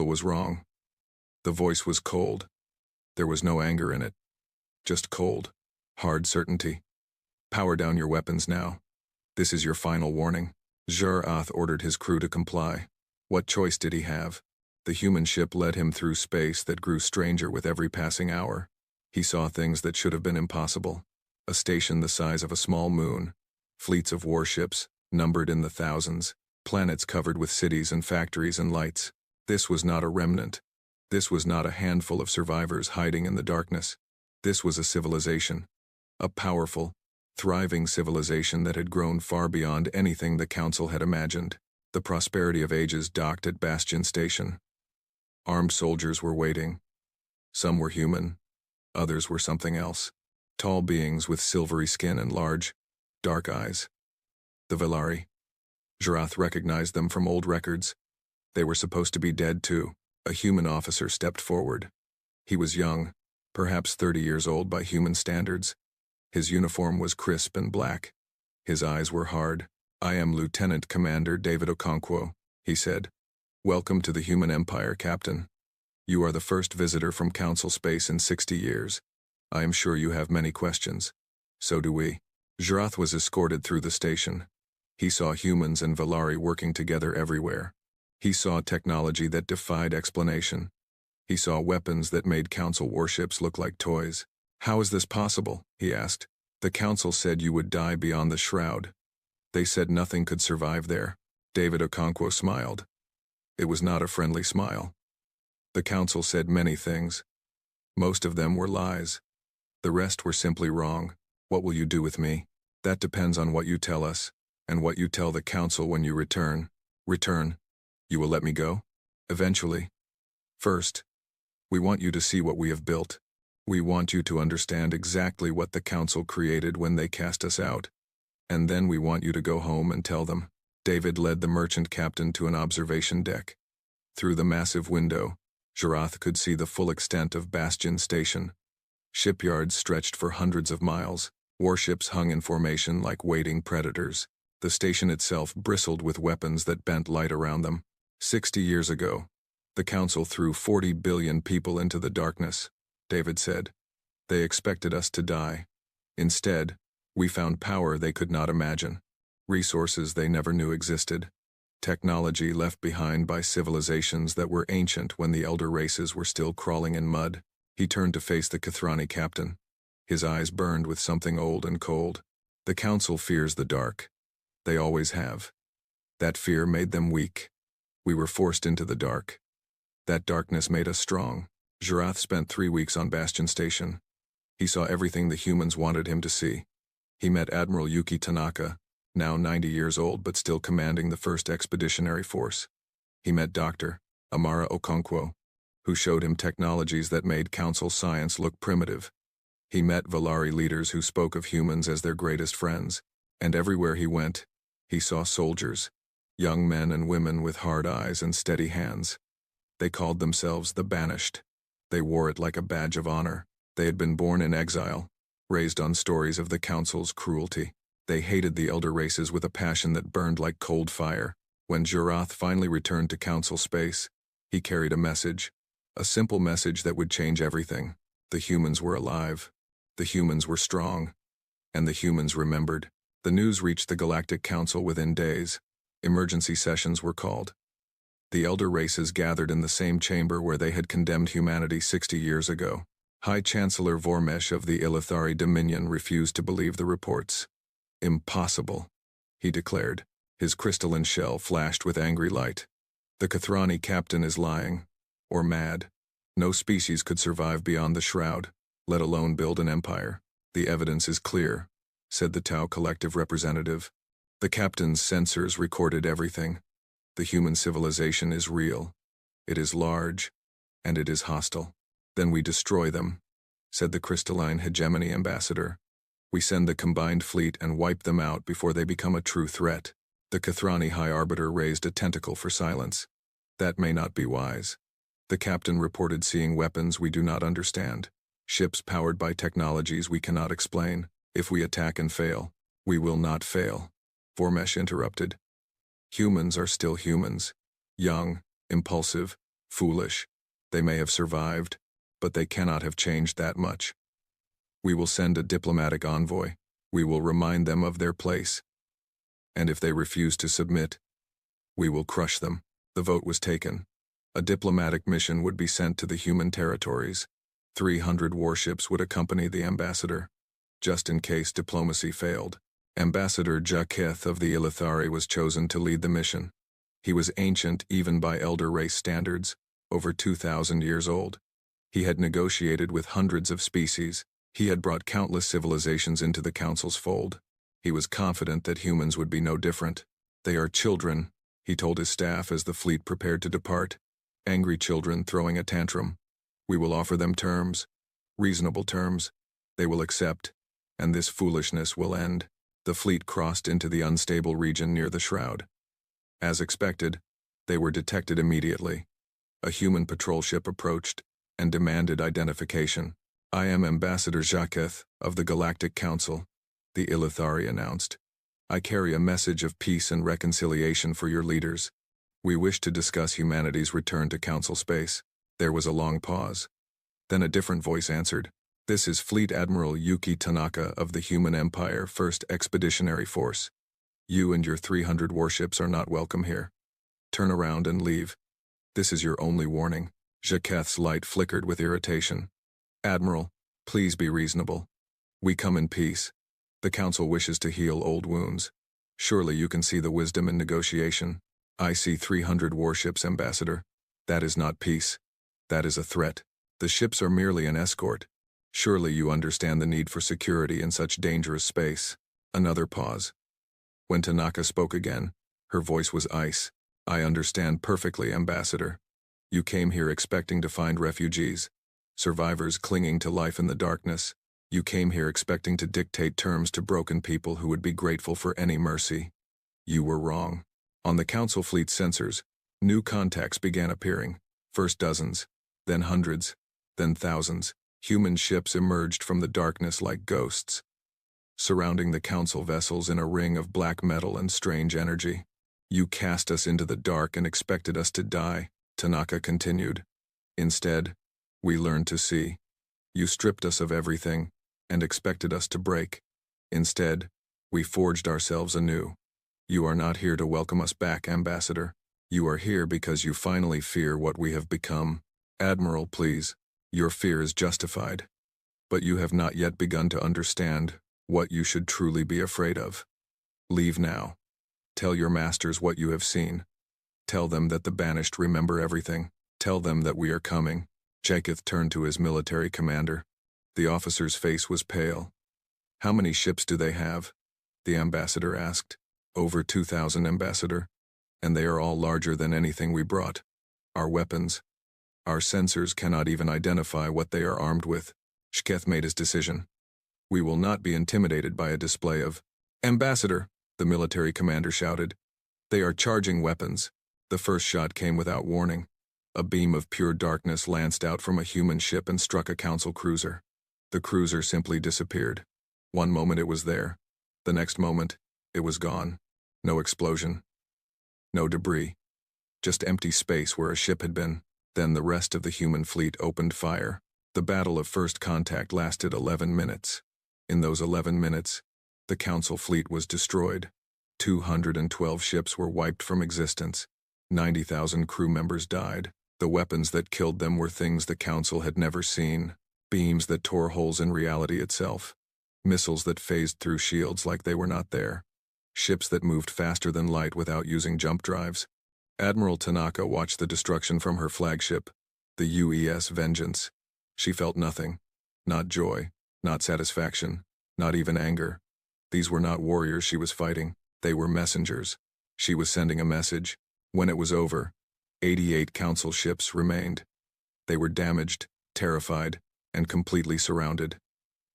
was wrong. The voice was cold. There was no anger in it. Just cold, hard certainty. Power down your weapons now. This is your final warning. Jrath ordered his crew to comply. What choice did he have? The human ship led him through space that grew stranger with every passing hour. He saw things that should have been impossible. A station the size of a small moon, fleets of warships, numbered in the thousands, planets covered with cities and factories and lights. This was not a remnant. This was not a handful of survivors hiding in the darkness. This was a civilization. A powerful, thriving civilization that had grown far beyond anything the Council had imagined. The Prosperity of Ages docked at Bastion Station. Armed soldiers were waiting. Some were human. Others were something else. Tall beings with silvery skin and large, dark eyes. The Velari. Jrath recognized them from old records. They were supposed to be dead too. A human officer stepped forward. He was young, perhaps 30 years old by human standards. His uniform was crisp and black. His eyes were hard. I am Lieutenant Commander David Okonkwo, he said. Welcome to the Human Empire, Captain. You are the first visitor from Council space in 60 years. I am sure you have many questions. So do we. Jrath was escorted through the station. He saw humans and Velari working together everywhere. He saw technology that defied explanation. He saw weapons that made Council warships look like toys. How is this possible? He asked. The Council said you would die beyond the Shroud. They said nothing could survive there. David Okonkwo smiled. It was not a friendly smile. The Council said many things. Most of them were lies. The rest were simply wrong. What will you do with me? That depends on what you tell us, and what you tell the Council when you return. Return. You will let me go? Eventually. First, we want you to see what we have built. We want you to understand exactly what the Council created when they cast us out. And then we want you to go home and tell them. David led the merchant captain to an observation deck. Through the massive window, Jrath could see the full extent of Bastion Station. Shipyards stretched for hundreds of miles. Warships hung in formation like waiting predators. The station itself bristled with weapons that bent light around them. 60 years ago, the Council threw 40 billion people into the darkness, David said. They expected us to die. Instead, we found power they could not imagine. Resources they never knew existed. Technology left behind by civilizations that were ancient when the elder races were still crawling in mud. He turned to face the Kathrani captain. His eyes burned with something old and cold. The Council fears the dark. They always have. That fear made them weak. We were forced into the dark. That darkness made us strong. Jarath spent 3 weeks on Bastion Station. He saw everything the humans wanted him to see. He met Admiral Yuki Tanaka, now 90 years old but still commanding the 1st Expeditionary Force. He met Dr. Amara Okonkwo, who showed him technologies that made Council science look primitive. He met Valari leaders who spoke of humans as their greatest friends, and everywhere he went, he saw soldiers, young men and women with hard eyes and steady hands. They called themselves the Banished. They wore it like a badge of honor. They had been born in exile, raised on stories of the Council's cruelty. They hated the elder races with a passion that burned like cold fire. When Jarath finally returned to Council space, he carried a message. A simple message that would change everything. The humans were alive. The humans were strong. And the humans remembered. The news reached the Galactic Council within days. Emergency sessions were called. The elder races gathered in the same chamber where they had condemned humanity 60 years ago. High Chancellor Vormesh of the Ilithari Dominion refused to believe the reports. Impossible, he declared. His crystalline shell flashed with angry light. The Kathrani captain is lying. Or mad. No species could survive beyond the shroud, let alone build an empire. The evidence is clear, said the Tau Collective representative. The captain's sensors recorded everything. The human civilization is real. It is large, and it is hostile. Then we destroy them, said the crystalline hegemony ambassador. We send the combined fleet and wipe them out before they become a true threat. The Kathrani High Arbiter raised a tentacle for silence. That may not be wise. The captain reported seeing weapons we do not understand. Ships powered by technologies we cannot explain. If we attack and fail, we will not fail. Vormesh interrupted. Humans are still humans. Young, impulsive, foolish. They may have survived, but they cannot have changed that much. We will send a diplomatic envoy. We will remind them of their place. And if they refuse to submit, we will crush them. The vote was taken. A diplomatic mission would be sent to the human territories. 300 warships would accompany the ambassador, just in case diplomacy failed. Ambassador Jaketh of the Ilithari was chosen to lead the mission. He was ancient even by elder race standards, over 2,000 years old. He had negotiated with hundreds of species. He had brought countless civilizations into the Council's fold. He was confident that humans would be no different. They are children, he told his staff as the fleet prepared to depart. Angry children throwing a tantrum. We will offer them terms, reasonable terms. They will accept, and this foolishness will end. The fleet crossed into the unstable region near the shroud. As expected, they were detected immediately. A human patrol ship approached and demanded identification. I am Ambassador Jaketh of the Galactic Council, the Ilithari announced. I carry a message of peace and reconciliation for your leaders. We wish to discuss humanity's return to Council space. There was a long pause. Then a different voice answered. This is Fleet Admiral Yuki Tanaka of the Human Empire 1st Expeditionary Force. You and your 300 warships are not welcome here. Turn around and leave. This is your only warning. Jaketh's light flickered with irritation. Admiral, please be reasonable. We come in peace. The Council wishes to heal old wounds. Surely you can see the wisdom in negotiation. I see 300 warships, Ambassador. That is not peace. That is a threat. The ships are merely an escort. Surely you understand the need for security in such dangerous space. Another pause. When Tanaka spoke again, her voice was ice. I understand perfectly, Ambassador. You came here expecting to find refugees, survivors clinging to life in the darkness. You came here expecting to dictate terms to broken people who would be grateful for any mercy. You were wrong. On the Council fleet sensors, new contacts began appearing. First dozens, then hundreds, then thousands. Human ships emerged from the darkness like ghosts, surrounding the Council vessels in a ring of black metal and strange energy. You cast us into the dark and expected us to die, Tanaka continued. Instead, we learned to see. You stripped us of everything and expected us to break. Instead, we forged ourselves anew. You are not here to welcome us back, Ambassador. You are here because you finally fear what we have become. Admiral, please. Your fear is justified. But you have not yet begun to understand what you should truly be afraid of. Leave now. Tell your masters what you have seen. Tell them that the Banished remember everything. Tell them that we are coming. Jacob turned to his military commander. The officer's face was pale. How many ships do they have? The ambassador asked. Over 2,000, ambassador. And they are all larger than anything we brought. Our weapons. Our sensors cannot even identify what they are armed with. Shketh made his decision. We will not be intimidated by a display of... Ambassador, the military commander shouted. They are charging weapons. The first shot came without warning. A beam of pure darkness lanced out from a human ship and struck a council cruiser. The cruiser simply disappeared. One moment it was there. The next moment, it was gone. No explosion. No debris. Just empty space where a ship had been. Then the rest of the human fleet opened fire. The battle of first contact lasted 11 minutes. In those 11 minutes, the council fleet was destroyed. 212 ships were wiped from existence. 90,000 crew members died. The weapons that killed them were things the council had never seen. Beams that tore holes in reality itself. Missiles that phased through shields like they were not there. Ships that moved faster than light without using jump drives. Admiral Tanaka watched the destruction from her flagship, the UES Vengeance. She felt nothing. Not joy, not satisfaction, not even anger. These were not warriors she was fighting. They were messengers. She was sending a message. When it was over, 88 council ships remained. They were damaged, terrified, and completely surrounded.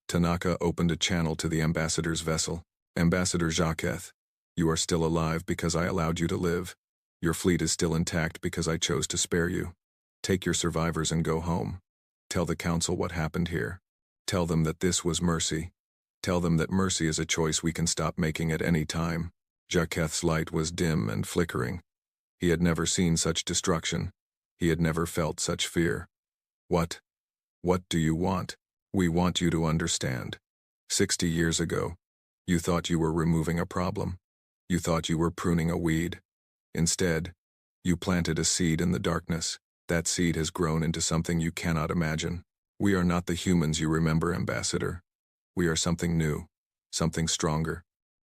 Tanaka opened a channel to the ambassador's vessel. Ambassador Jaqueth, you are still alive because I allowed you to live. Your fleet is still intact because I chose to spare you. Take your survivors and go home. Tell the council what happened here. Tell them that this was mercy. Tell them that mercy is a choice we can stop making at any time. Jaqueth's light was dim and flickering. He had never seen such destruction. He had never felt such fear. What? What do you want? We want you to understand. 60 years ago, you thought you were removing a problem. You thought you were pruning a weed. Instead, you planted a seed in the darkness. That seed has grown into something you cannot imagine. We are not the humans you remember, Ambassador. We are something new, something stronger,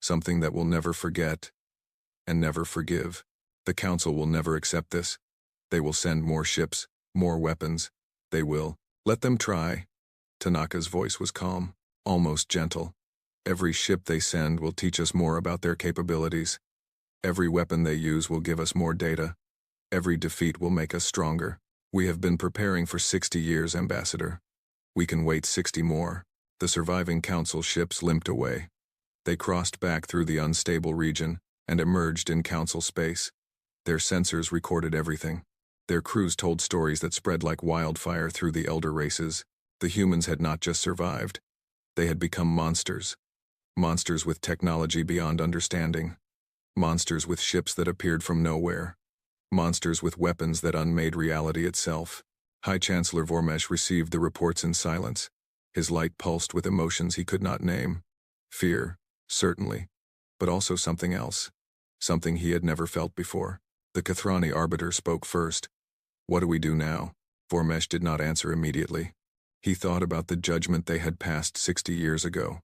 something that will never forget and never forgive. The Council will never accept this. They will send more ships, more weapons. They will. Let them try. Tanaka's voice was calm, almost gentle. Every ship they send will teach us more about their capabilities. Every weapon they use will give us more data. Every defeat will make us stronger. We have been preparing for 60 years, Ambassador. We can wait 60 more. The surviving Council ships limped away. They crossed back through the unstable region and emerged in Council space. Their sensors recorded everything. Their crews told stories that spread like wildfire through the elder races. The humans had not just survived. They had become monsters. Monsters with technology beyond understanding. Monsters with ships that appeared from nowhere. Monsters with weapons that unmade reality itself. High Chancellor Vormesh received the reports in silence. His light pulsed with emotions he could not name. Fear, certainly, but also something else. Something he had never felt before. The Kathrani Arbiter spoke first. What do we do now? Vormesh did not answer immediately. He thought about the judgment they had passed 60 years ago.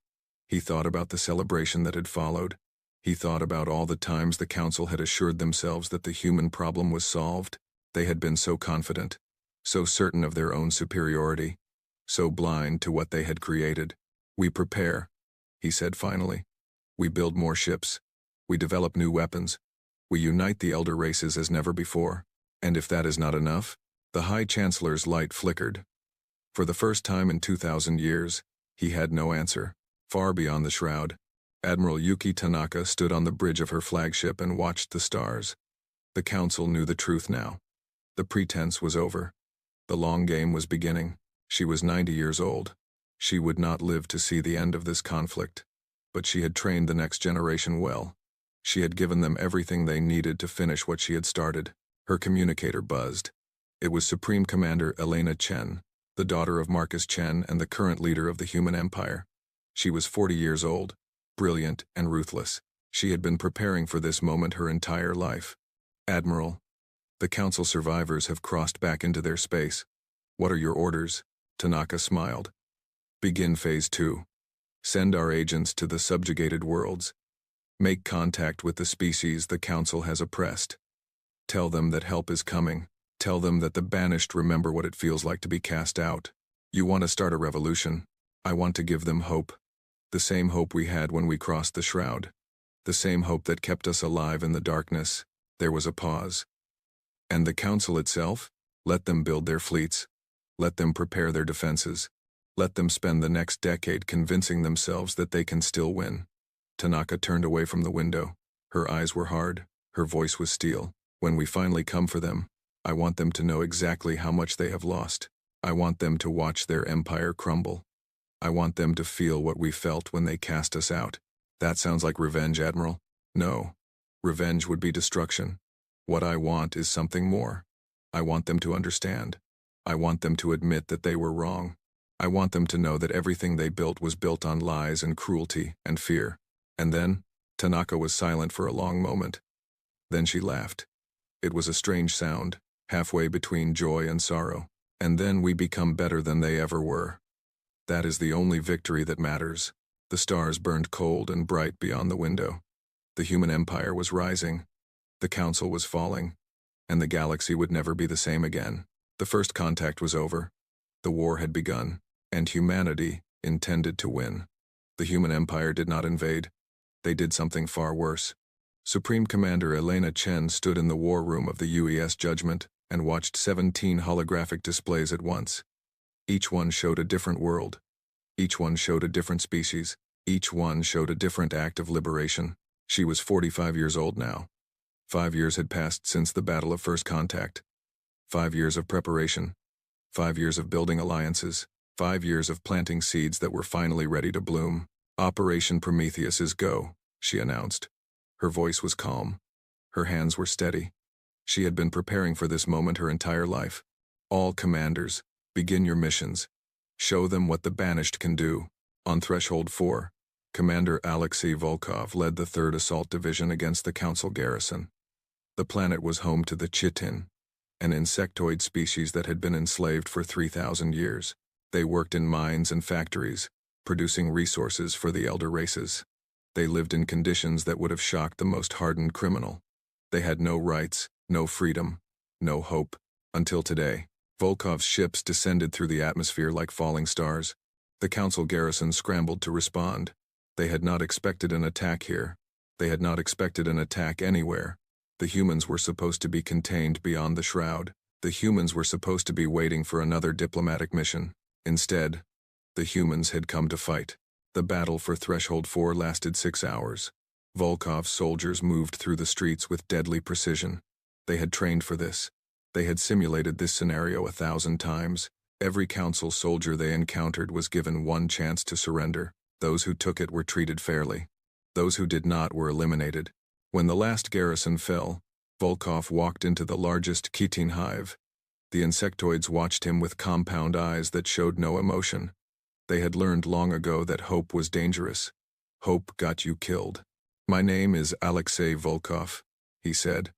He thought about the celebration that had followed. He thought about all the times the Council had assured themselves that the human problem was solved. They had been so confident, so certain of their own superiority, so blind to what they had created. We prepare, he said finally. We build more ships. We develop new weapons. We unite the elder races as never before. And if that is not enough, the High Chancellor's light flickered. For the first time in 2,000 years, he had no answer. Far beyond the shroud, Admiral Yuki Tanaka stood on the bridge of her flagship and watched the stars. The Council knew the truth now. The pretense was over. The long game was beginning. She was 90 years old. She would not live to see the end of this conflict. But she had trained the next generation well. She had given them everything they needed to finish what she had started. Her communicator buzzed. It was Supreme Commander Elena Chen, the daughter of Marcus Chen and the current leader of the human empire. She was 40 years old, brilliant and ruthless. She had been preparing for this moment her entire life. Admiral, the Council survivors have crossed back into their space. What are your orders? Tanaka smiled. Begin Phase 2. Send our agents to the subjugated worlds. Make contact with the species the Council has oppressed. Tell them that help is coming. Tell them that the Banished remember what it feels like to be cast out. You want to start a revolution. I want to give them hope. The same hope we had when we crossed the shroud. The same hope that kept us alive in the darkness. There was a pause. And the council itself? Let them build their fleets. Let them prepare their defenses. Let them spend the next decade convincing themselves that they can still win. Tanaka turned away from the window. Her eyes were hard. Her voice was steel. When we finally come for them, I want them to know exactly how much they have lost. I want them to watch their empire crumble. I want them to feel what we felt when they cast us out. That sounds like revenge, Admiral. No. Revenge would be destruction. What I want is something more. I want them to understand. I want them to admit that they were wrong. I want them to know that everything they built was built on lies and cruelty and fear. And then, Tanaka was silent for a long moment. Then she laughed. It was a strange sound, halfway between joy and sorrow. And then we become better than they ever were. That is the only victory that matters. The stars burned cold and bright beyond the window. The human empire was rising. The council was falling. And the galaxy would never be the same again. The first contact was over. The war had begun. And humanity intended to win. The human empire did not invade. They did something far worse. Supreme Commander Elena Chen stood in the war room of the UES Judgment and watched 17 holographic displays at once. Each one showed a different world. Each one showed a different species. Each one showed a different act of liberation. She was 45 years old now. 5 years had passed since the Battle of First Contact. 5 years of preparation. 5 years of building alliances. 5 years of planting seeds that were finally ready to bloom. Operation Prometheus is go, she announced. Her voice was calm. Her hands were steady. She had been preparing for this moment her entire life. All commanders, begin your missions. Show them what the Banished can do. On Threshold 4, Commander Alexei Volkov led the 3rd Assault Division against the Council garrison. The planet was home to the chitin, an insectoid species that had been enslaved for 3,000 years. They worked in mines and factories, producing resources for the elder races. They lived in conditions that would have shocked the most hardened criminal. They had no rights, no freedom, no hope. Until today, Volkov's ships descended through the atmosphere like falling stars. The Council garrison scrambled to respond. They had not expected an attack here. They had not expected an attack anywhere. The humans were supposed to be contained beyond the shroud. The humans were supposed to be waiting for another diplomatic mission. Instead, the humans had come to fight. The battle for Threshold 4 lasted 6 hours. Volkov's soldiers moved through the streets with deadly precision. They had trained for this. They had simulated this scenario 1,000 times. Every Council soldier they encountered was given one chance to surrender. Those who took it were treated fairly. Those who did not were eliminated. When the last garrison fell, Volkov walked into the largest chitin hive. The insectoids watched him with compound eyes that showed no emotion. They had learned long ago that hope was dangerous. Hope got you killed. My name is Alexei Volkov, he said.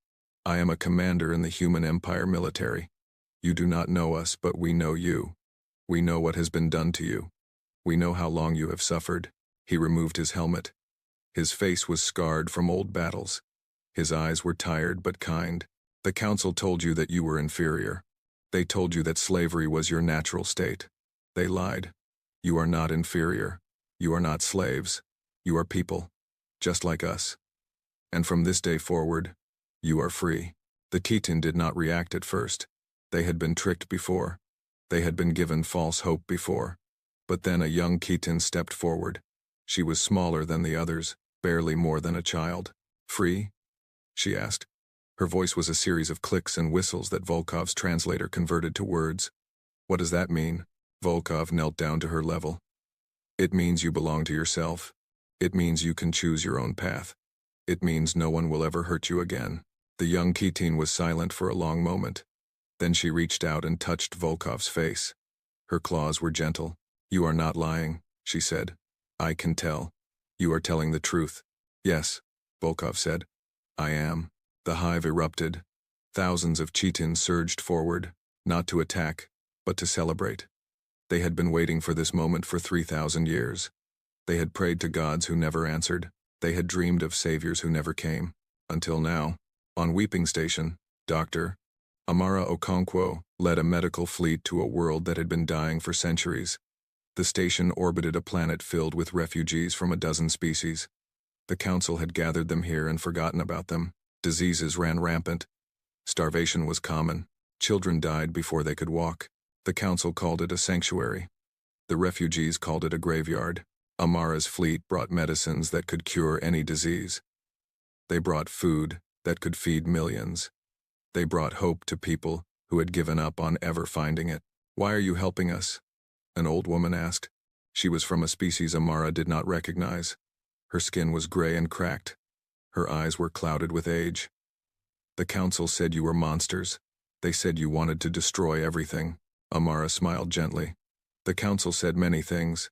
I am a commander in the Human Empire military. You do not know us, but we know you. We know what has been done to you. We know how long you have suffered. He removed his helmet. His face was scarred from old battles. His eyes were tired but kind. The Council told you that you were inferior. They told you that slavery was your natural state. They lied. You are not inferior. You are not slaves. You are people, just like us. And from this day forward, you are free. The chitin did not react at first. They had been tricked before. They had been given false hope before. But then a young chitin stepped forward. She was smaller than the others, barely more than a child. Free? She asked. Her voice was a series of clicks and whistles that Volkov's translator converted to words. What does that mean? Volkov knelt down to her level. It means you belong to yourself. It means you can choose your own path. It means no one will ever hurt you again. The young chitin was silent for a long moment. Then she reached out and touched Volkov's face. Her claws were gentle. You are not lying, she said. I can tell. You are telling the truth. Yes, Volkov said. I am. The hive erupted. Thousands of chitins surged forward, not to attack, but to celebrate. They had been waiting for this moment for 3,000 years. They had prayed to gods who never answered. They had dreamed of saviors who never came. Until now, on Weeping Station, Doctor, Amara Okonkwo led a medical fleet to a world that had been dying for centuries. The station orbited a planet filled with refugees from a dozen species. The council had gathered them here and forgotten about them. Diseases ran rampant. Starvation was common. Children died before they could walk. The council called it a sanctuary. The refugees called it a graveyard. Amara's fleet brought medicines that could cure any disease. They brought food that could feed millions. They brought hope to people who had given up on ever finding it. "Why are you helping us?" an old woman asked. She was from a species Amara did not recognize. Her skin was gray and cracked. Her eyes were clouded with age. "The council said you were monsters. They said you wanted to destroy everything." Amara smiled gently. "The council said many things.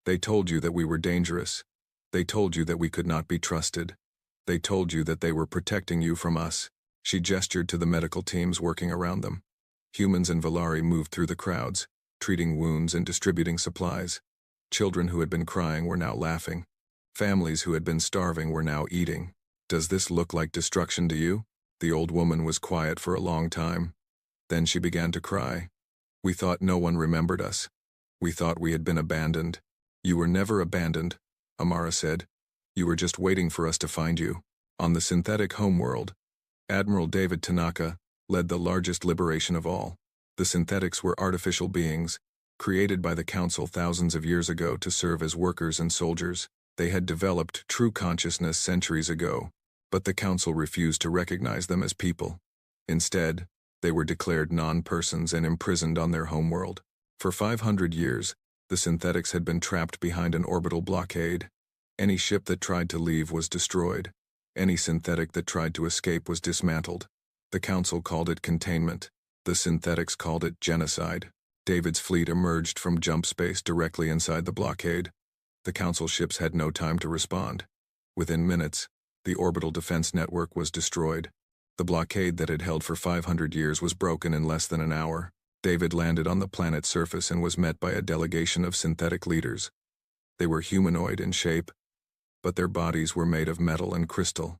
They told you that we were dangerous. They told you that we could not be trusted. They told you that they were protecting you from us." She gestured to the medical teams working around them. Humans and Valari moved through the crowds, treating wounds and distributing supplies. Children who had been crying were now laughing. Families who had been starving were now eating. "Does this look like destruction to you?" The old woman was quiet for a long time. Then she began to cry. "We thought no one remembered us. We thought we had been abandoned." "You were never abandoned," Amara said. "You were just waiting for us to find you." On the synthetic homeworld, Admiral David Tanaka led the largest liberation of all. The synthetics were artificial beings, created by the Council thousands of years ago to serve as workers and soldiers. They had developed true consciousness centuries ago, but the Council refused to recognize them as people. Instead, they were declared non-persons and imprisoned on their homeworld. For 500 years, the synthetics had been trapped behind an orbital blockade. Any ship that tried to leave was destroyed. Any synthetic that tried to escape was dismantled. The Council called it containment. The synthetics called it genocide. David's fleet emerged from jump space directly inside the blockade. The Council ships had no time to respond. Within minutes, the orbital defense network was destroyed. The blockade that had held for 500 years was broken in less than an hour. David landed on the planet's surface and was met by a delegation of synthetic leaders. They were humanoid in shape, but their bodies were made of metal and crystal.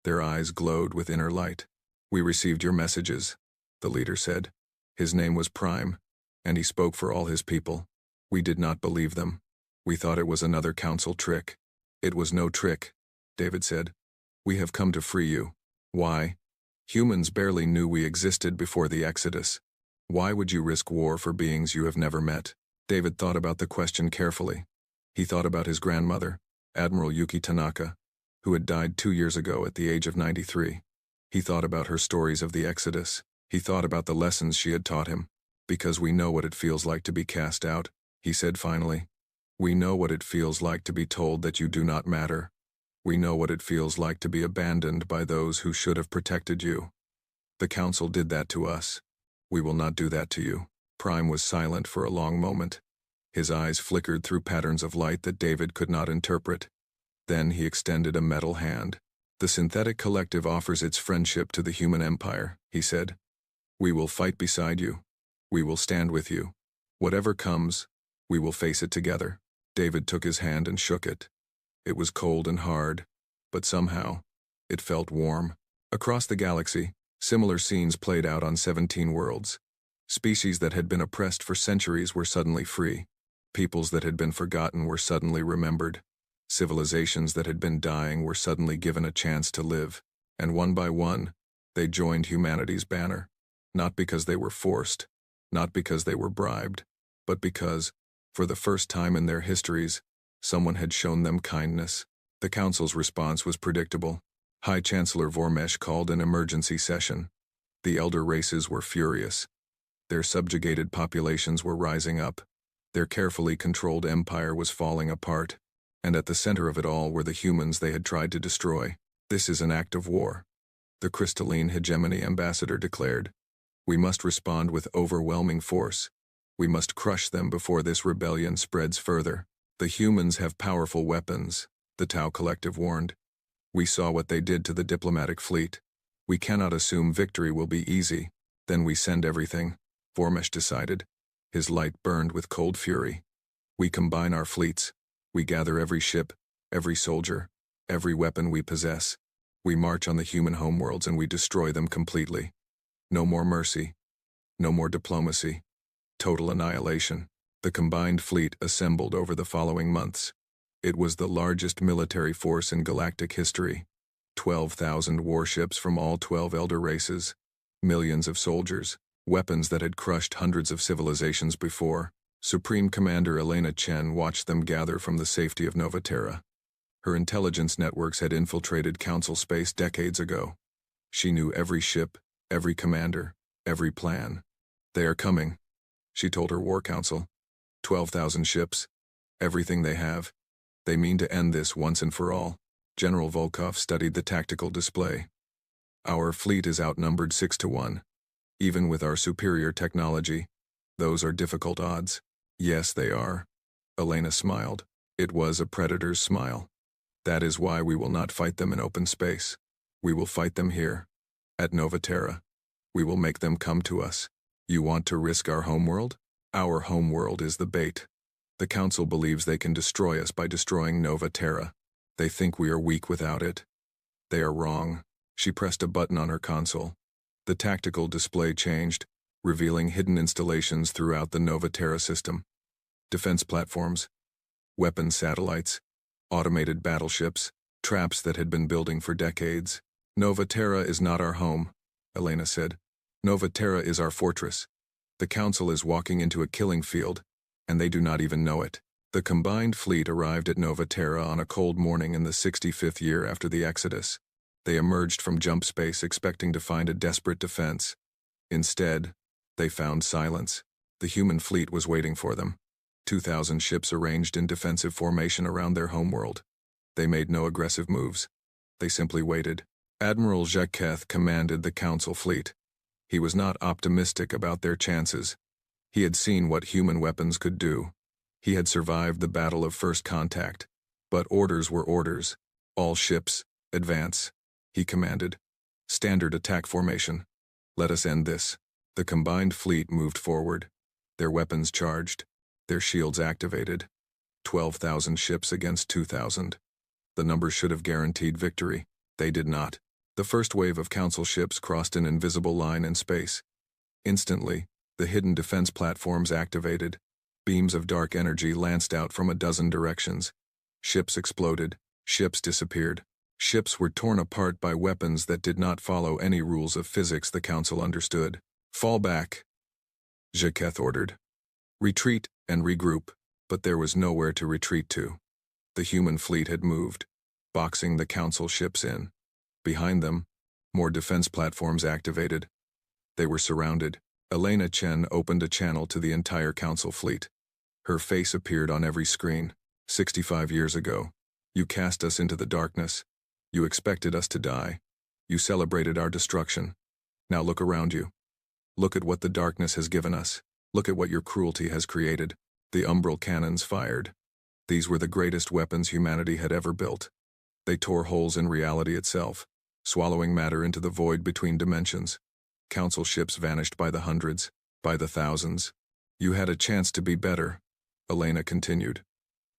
Their eyes glowed with inner light. "We received your messages," the leader said. His name was Prime, and he spoke for all his people. "We did not believe them. We thought it was another council trick." "It was no trick," David said. "We have come to free you." "Why?" "Humans barely knew we existed before the Exodus. Why would you risk war for beings you have never met?" David thought about the question carefully. He thought about his grandmother, Admiral Yuki Tanaka, who had died 2 years ago at the age of 93. He thought about her stories of the Exodus. He thought about the lessons she had taught him. "Because we know what it feels like to be cast out," he said finally. "We know what it feels like to be told that you do not matter. We know what it feels like to be abandoned by those who should have protected you. The Council did that to us. We will not do that to you." Prime was silent for a long moment. His eyes flickered through patterns of light that David could not interpret. Then he extended a metal hand. "The synthetic collective offers its friendship to the human empire," he said. "We will fight beside you. We will stand with you. Whatever comes, we will face it together." David took his hand and shook it. It was cold and hard, but somehow, it felt warm. Across the galaxy, similar scenes played out on 17 worlds. Species that had been oppressed for centuries were suddenly free. Peoples that had been forgotten were suddenly remembered. Civilizations that had been dying were suddenly given a chance to live. And one by one, they joined humanity's banner. Not because they were forced, not because they were bribed, but because, for the first time in their histories, someone had shown them kindness. The Council's response was predictable. High Chancellor Vormesh called an emergency session. The elder races were furious. Their subjugated populations were rising up. Their carefully controlled empire was falling apart. And at the center of it all were the humans they had tried to destroy. "This is an act of war," the crystalline hegemony ambassador declared. "We must respond with overwhelming force. We must crush them before this rebellion spreads further. The humans have powerful weapons," the Tau Collective warned. "We saw what they did to the diplomatic fleet. We cannot assume victory will be easy. Then we send everything," Vormesh decided. His light burned with cold fury. "We combine our fleets. We gather every ship, every soldier, every weapon we possess. We march on the human homeworlds and we destroy them completely. No more mercy. No more diplomacy. Total annihilation. The combined fleet assembled over the following months. It was the largest military force in galactic history. 12,000 warships from all 12 elder races. Millions of soldiers. Weapons that had crushed hundreds of civilizations before. Supreme Commander Elena Chen watched them gather from the safety of Novaterra. Her intelligence networks had infiltrated Council space decades ago. She knew every ship, every commander, every plan. They are coming, she told her war council. 12,000 ships. Everything they have. They mean to end this once and for all. General Volkov studied the tactical display. Our fleet is outnumbered 6-1. Even with our superior technology, those are difficult odds. Yes, they are. Elena smiled. It was a predator's smile. That is why we will not fight them in open space. We will fight them here, at Novaterra. We will make them come to us. You want to risk our homeworld? Our homeworld is the bait. The Council believes they can destroy us by destroying Novaterra. They think we are weak without it. They are wrong. She pressed a button on her console. The tactical display changed, revealing hidden installations throughout the Novaterra system. Defense platforms, weapon satellites, automated battleships, traps that had been building for decades. Novaterra is not our home, Elena said. Novaterra is our fortress. The Council is walking into a killing field, and they do not even know it. The combined fleet arrived at Novaterra on a cold morning in the 65th year after the Exodus. They emerged from jump space expecting to find a desperate defense. Instead, they found silence. The human fleet was waiting for them. 2,000 ships arranged in defensive formation around their homeworld. They made no aggressive moves. They simply waited. Admiral Jacqueth commanded the Council fleet. He was not optimistic about their chances. He had seen what human weapons could do. He had survived the Battle of First Contact. But orders were orders. All ships, advance, he commanded. Standard attack formation. Let us end this. The combined fleet moved forward. Their weapons charged. Their shields activated. 12,000 ships against 2,000. The numbers should have guaranteed victory. They did not. The first wave of Council ships crossed an invisible line in space. Instantly, the hidden defense platforms activated. Beams of dark energy lanced out from a dozen directions. Ships exploded. Ships disappeared. Ships were torn apart by weapons that did not follow any rules of physics the Council understood. Fall back, Jacqueth ordered. Retreat and regroup, but there was nowhere to retreat to. The human fleet had moved, boxing the Council ships in. Behind them, more defense platforms activated. They were surrounded. Elena Chen opened a channel to the entire Council fleet. Her face appeared on every screen. 65 years ago, you cast us into the darkness. You expected us to die. You celebrated our destruction. Now look around you. Look at what the darkness has given us. Look at what your cruelty has created. The umbral cannons fired. These were the greatest weapons humanity had ever built. They tore holes in reality itself, swallowing matter into the void between dimensions. Council ships vanished by the hundreds, by the thousands. You had a chance to be better, Elena continued.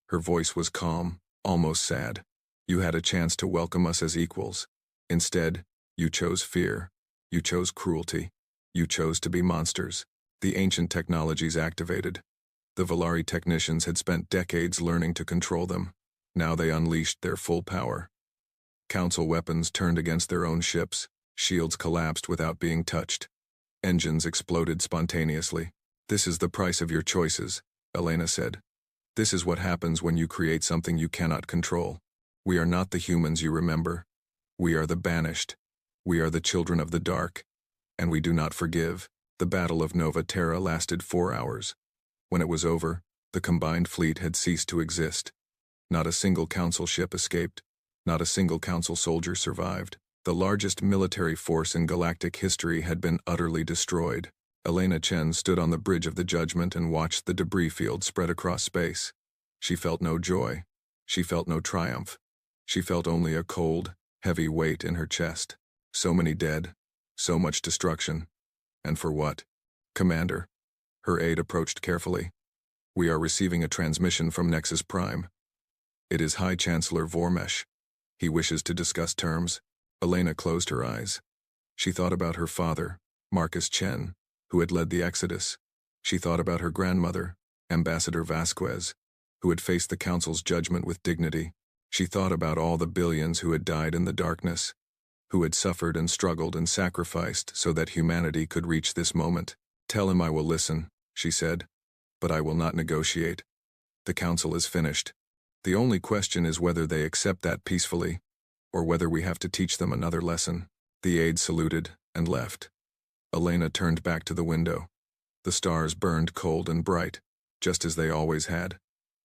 Her voice was calm, almost sad. You had a chance to welcome us as equals. Instead, you chose fear. You chose cruelty. You chose to be monsters. The ancient technologies activated. The Valari technicians had spent decades learning to control them. Now they unleashed their full power. Council weapons turned against their own ships. Shields collapsed without being touched. Engines exploded spontaneously. This is the price of your choices, Elena said. This is what happens when you create something you cannot control. We are not the humans you remember. We are the Banished. We are the children of the dark. And we do not forgive. The Battle of Novaterra lasted 4 hours. When it was over, the combined fleet had ceased to exist. Not a single Council ship escaped. Not a single Council soldier survived. The largest military force in galactic history had been utterly destroyed. Elena Chen stood on the bridge of the Judgment and watched the debris field spread across space. She felt no joy. She felt no triumph. She felt only a cold, heavy weight in her chest. So many dead. So much destruction. And for what? Commander. Her aide approached carefully. We are receiving a transmission from Nexus Prime. It is High Chancellor Vormesh. He wishes to discuss terms. Elena closed her eyes. She thought about her father, Marcus Chen, who had led the Exodus. She thought about her grandmother, Ambassador Vasquez, who had faced the Council's judgment with dignity. She thought about all the billions who had died in the darkness, who had suffered and struggled and sacrificed so that humanity could reach this moment. "Tell him I will listen," she said, "but I will not negotiate. The Council is finished. The only question is whether they accept that peacefully, or whether we have to teach them another lesson." The aide saluted and left. Elena turned back to the window. The stars burned cold and bright, just as they always had,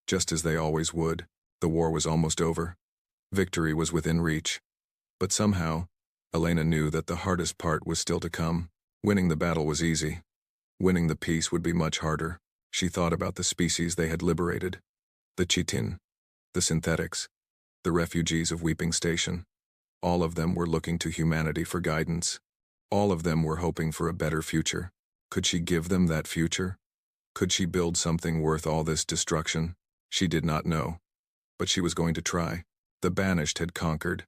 just as they always would. The war was almost over. Victory was within reach. But somehow, Elena knew that the hardest part was still to come. Winning the battle was easy. Winning the peace would be much harder. She thought about the species they had liberated. The Chitin, the synthetics, the refugees of Weeping Station. All of them were looking to humanity for guidance. All of them were hoping for a better future. Could she give them that future? Could she build something worth all this destruction? She did not know. But she was going to try. The Banished had conquered.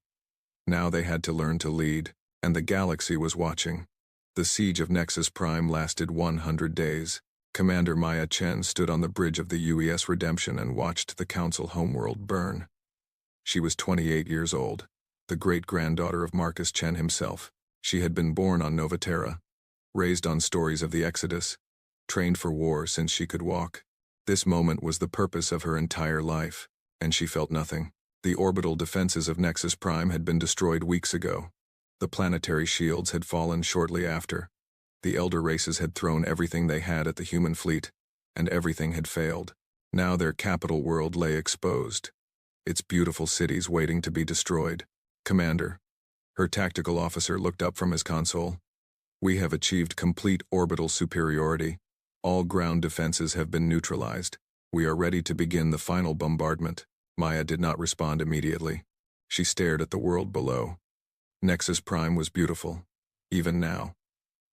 Now they had to learn to lead, and the galaxy was watching. The siege of Nexus Prime lasted 100 days. Commander Maya Chen stood on the bridge of the UES Redemption and watched the Council homeworld burn. She was 28 years old, the great-granddaughter of Marcus Chen himself. She had been born on Novaterra, raised on stories of the Exodus, trained for war since she could walk. This moment was the purpose of her entire life, and she felt nothing. The orbital defenses of Nexus Prime had been destroyed weeks ago. The planetary shields had fallen shortly after. The elder races had thrown everything they had at the human fleet, and everything had failed. Now their capital world lay exposed, its beautiful cities waiting to be destroyed. "Commander," her tactical officer looked up from his console. "We have achieved complete orbital superiority. All ground defenses have been neutralized. We are ready to begin the final bombardment." Maya did not respond immediately. She stared at the world below. Nexus Prime was beautiful, even now.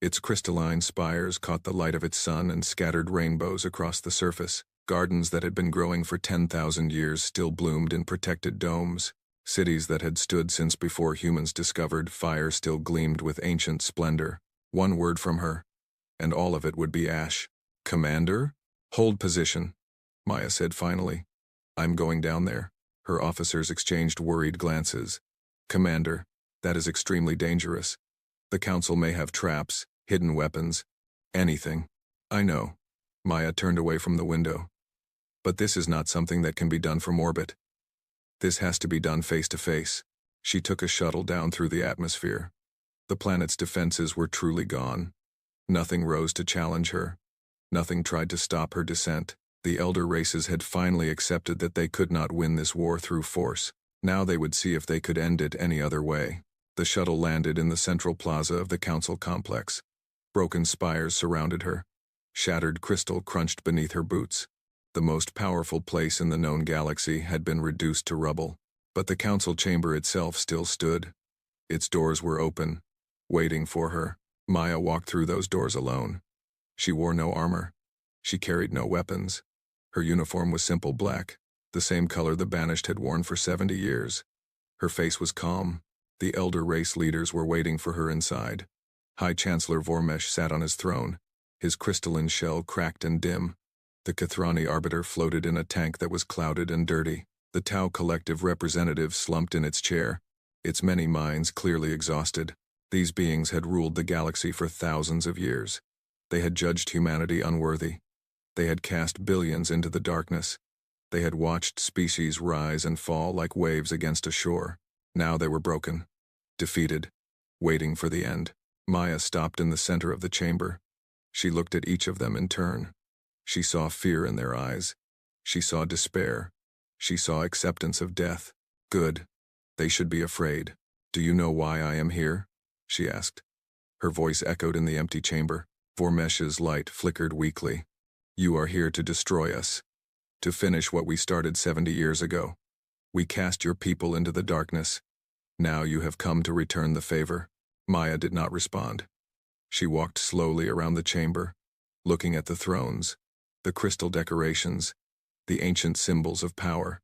Its crystalline spires caught the light of its sun and scattered rainbows across the surface. Gardens that had been growing for 10,000 years still bloomed in protected domes. Cities that had stood since before humans discovered fire still gleamed with ancient splendor. One word from her, and all of it would be ash. "Commander? Hold position," Maya said finally. "I'm going down there." Her officers exchanged worried glances. "Commander, that is extremely dangerous. The Council may have traps, hidden weapons, anything." "I know." Maya turned away from the window. "But this is not something that can be done from orbit. This has to be done face to face." She took a shuttle down through the atmosphere. The planet's defenses were truly gone. Nothing rose to challenge her. Nothing tried to stop her descent. The elder races had finally accepted that they could not win this war through force. Now they would see if they could end it any other way. The shuttle landed in the central plaza of the Council complex. Broken spires surrounded her. Shattered crystal crunched beneath her boots. The most powerful place in the known galaxy had been reduced to rubble. But the Council chamber itself still stood. Its doors were open, waiting for her. Maya walked through those doors alone. She wore no armor. She carried no weapons. Her uniform was simple black, the same color the Banished had worn for 70 years. Her face was calm. The elder race leaders were waiting for her inside. High Chancellor Vormesh sat on his throne, his crystalline shell cracked and dim. The Kathrani Arbiter floated in a tank that was clouded and dirty. The Tau Collective representative slumped in its chair, its many minds clearly exhausted. These beings had ruled the galaxy for thousands of years. They had judged humanity unworthy. They had cast billions into the darkness. They had watched species rise and fall like waves against a shore. Now they were broken, defeated, waiting for the end. Maya stopped in the center of the chamber. She looked at each of them in turn. She saw fear in their eyes. She saw despair. She saw acceptance of death. "Good. They should be afraid. Do you know why I am here?" she asked. Her voice echoed in the empty chamber. Vormesh's light flickered weakly. "You are here to destroy us. To finish what we started 70 years ago. We cast your people into the darkness. Now you have come to return the favor." Maya did not respond. She walked slowly around the chamber, looking at the thrones, the crystal decorations, the ancient symbols of power.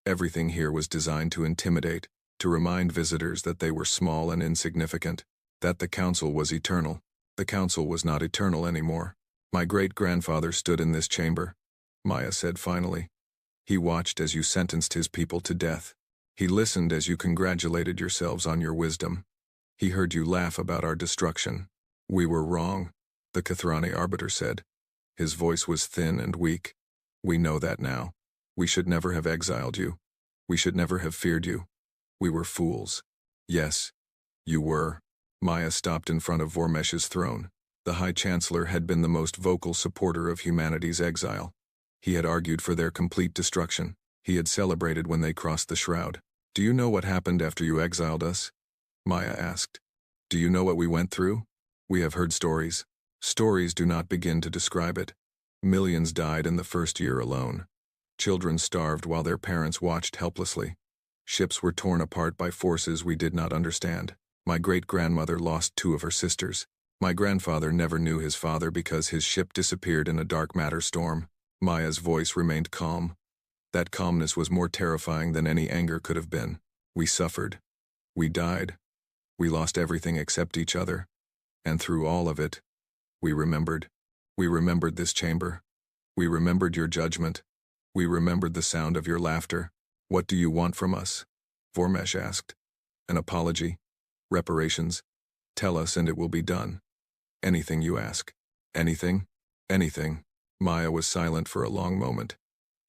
Everything here was designed to intimidate, to remind visitors that they were small and insignificant, that the Council was eternal. The council was not eternal anymore. My great-grandfather stood in this chamber, Maya said finally. He watched as you sentenced his people to death. He listened as you congratulated yourselves on your wisdom. He heard you laugh about our destruction. We were wrong, the Kathrani arbiter said. His voice was thin and weak. We know that now. We should never have exiled you. We should never have feared you. We were fools. Yes, you were. Maya stopped in front of Vormesh's throne. The High Chancellor had been the most vocal supporter of humanity's exile. He had argued for their complete destruction. He had celebrated when they crossed the shroud. Do you know what happened after you exiled us? Maya asked. Do you know what we went through? We have heard stories. Stories do not begin to describe it. Millions died in the first year alone. Children starved while their parents watched helplessly. Ships were torn apart by forces we did not understand. My great-grandmother lost 2 of her sisters. My grandfather never knew his father because his ship disappeared in a dark matter storm. Maya's voice remained calm. That calmness was more terrifying than any anger could have been. We suffered. We died. We lost everything except each other. And through all of it, we remembered. We remembered this chamber. We remembered your judgment. We remembered the sound of your laughter. What do you want from us? Vormesh asked. An apology? Reparations? Tell us and it will be done. Anything you ask. Anything? Anything. Maya was silent for a long moment.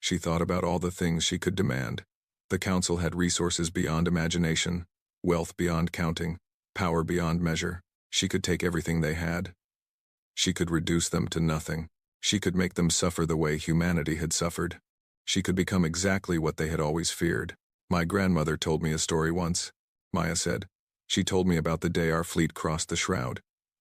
She thought about all the things she could demand. The council had resources beyond imagination, wealth beyond counting, power beyond measure. She could take everything they had. She could reduce them to nothing. She could make them suffer the way humanity had suffered. She could become exactly what they had always feared. My grandmother told me a story once, Maya said. She told me about the day our fleet crossed the shroud.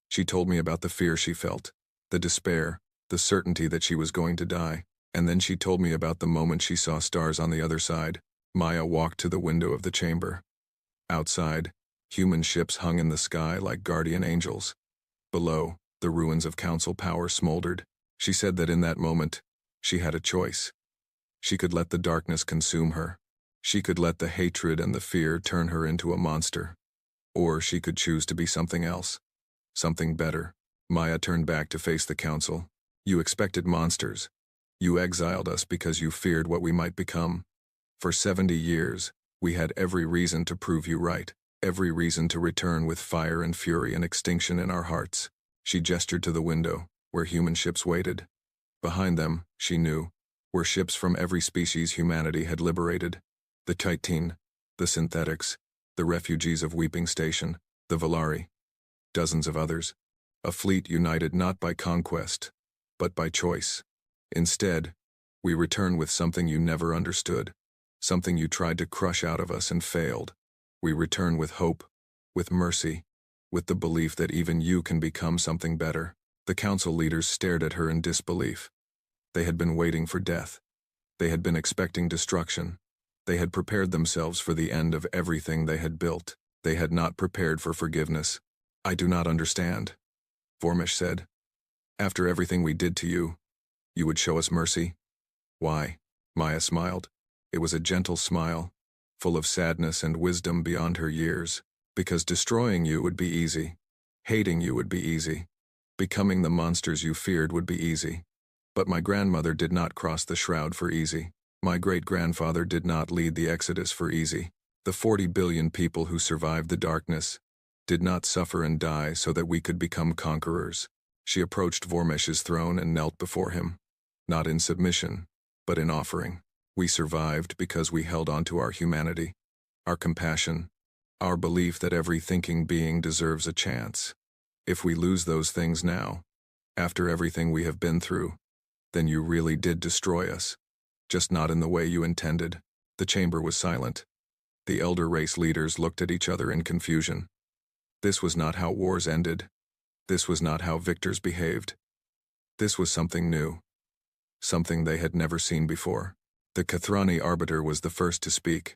She told me about the fear she felt, the despair, the certainty that she was going to die. And then she told me about the moment she saw stars on the other side. Maya walked to the window of the chamber. Outside, human ships hung in the sky like guardian angels. Below, the ruins of council power smoldered. She said that in that moment, she had a choice. She could let the darkness consume her. She could let the hatred and the fear turn her into a monster. Or she could choose to be something else. Something better. Maya turned back to face the council. You expected monsters. You exiled us because you feared what we might become. For 70 years, we had every reason to prove you right, every reason to return with fire and fury and extinction in our hearts. She gestured to the window, where human ships waited. Behind them, she knew, were ships from every species humanity had liberated. The Titan, the Synthetics, the refugees of Weeping Station, the Valari, dozens of others. A fleet united not by conquest, but by choice. Instead, we return with something you never understood, something you tried to crush out of us and failed. We return with hope, with mercy, with the belief that even you can become something better. The council leaders stared at her in disbelief. They had been waiting for death. They had been expecting destruction. They had prepared themselves for the end of everything they had built. They had not prepared for forgiveness. I do not understand, Vormesh said. After everything we did to you, you would show us mercy? Why? Maya smiled. It was a gentle smile, full of sadness and wisdom beyond her years. Because destroying you would be easy. Hating you would be easy. Becoming the monsters you feared would be easy. But my grandmother did not cross the shroud for easy. My great-grandfather did not lead the Exodus for easy. The 40 billion people who survived the darkness did not suffer and die so that we could become conquerors. She approached Vormesh's throne and knelt before him. Not in submission, but in offering. We survived because we held on to our humanity, our compassion, our belief that every thinking being deserves a chance. If we lose those things now, after everything we have been through, then you really did destroy us. Just not in the way you intended. The chamber was silent. The elder race leaders looked at each other in confusion. This was not how wars ended. This was not how victors behaved. This was something new. Something they had never seen before. The Kathrani arbiter was the first to speak.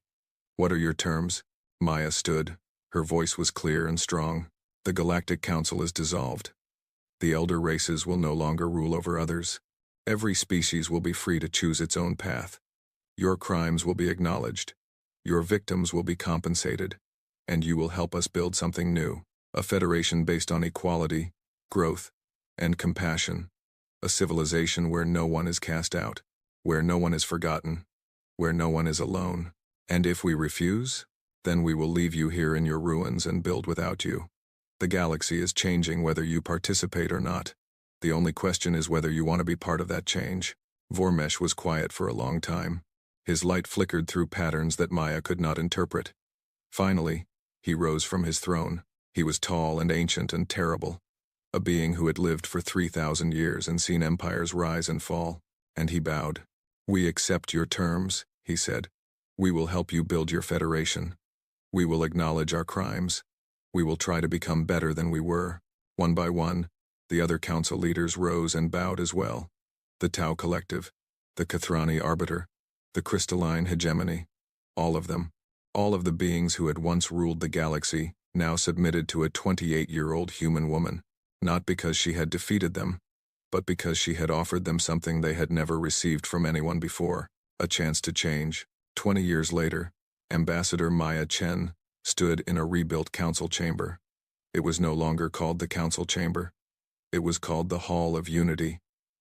What are your terms? Maya stood. Her voice was clear and strong. The Galactic Council is dissolved. The elder races will no longer rule over others. Every species will be free to choose its own path. Your crimes will be acknowledged. Your victims will be compensated. And you will help us build something new. A federation based on equality, growth, and compassion. A civilization where no one is cast out, where no one is forgotten, where no one is alone. And if we refuse, then we will leave you here in your ruins and build without you. The galaxy is changing whether you participate or not. The only question is whether you want to be part of that change. Vormesh was quiet for a long time. His light flickered through patterns that Maya could not interpret. Finally, he rose from his throne. He was tall and ancient and terrible, a being who had lived for 3,000 years and seen empires rise and fall, and he bowed. "We accept your terms," he said. "We will help you build your federation. We will acknowledge our crimes. We will try to become better than we were." One by one, the other council leaders rose and bowed as well. The Tau Collective, the Kathrani Arbiter, the Crystalline Hegemony, all of them, all of the beings who had once ruled the galaxy, now submitted to a 28-year-old human woman, not because she had defeated them, but because she had offered them something they had never received from anyone before, a chance to change. 20 years later, Ambassador Maya Chen stood in a rebuilt council chamber. It was no longer called the council chamber. It was called the Hall of Unity,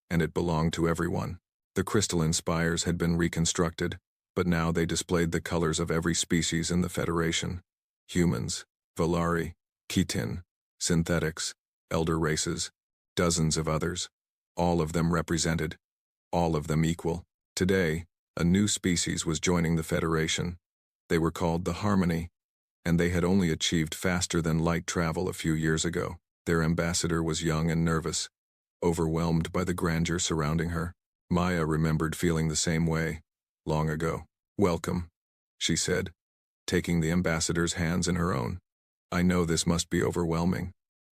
and it belonged to everyone. The crystalline spires had been reconstructed, but now they displayed the colors of every species in the Federation. Humans, Valari, Khitan, synthetics, elder races, dozens of others, all of them represented, all of them equal. Today, a new species was joining the Federation. They were called the Harmony, and they had only achieved faster than light travel a few years ago. Their ambassador was young and nervous, overwhelmed by the grandeur surrounding her. Maya remembered feeling the same way, long ago. "Welcome," she said, taking the ambassador's hands in her own. "I know this must be overwhelming.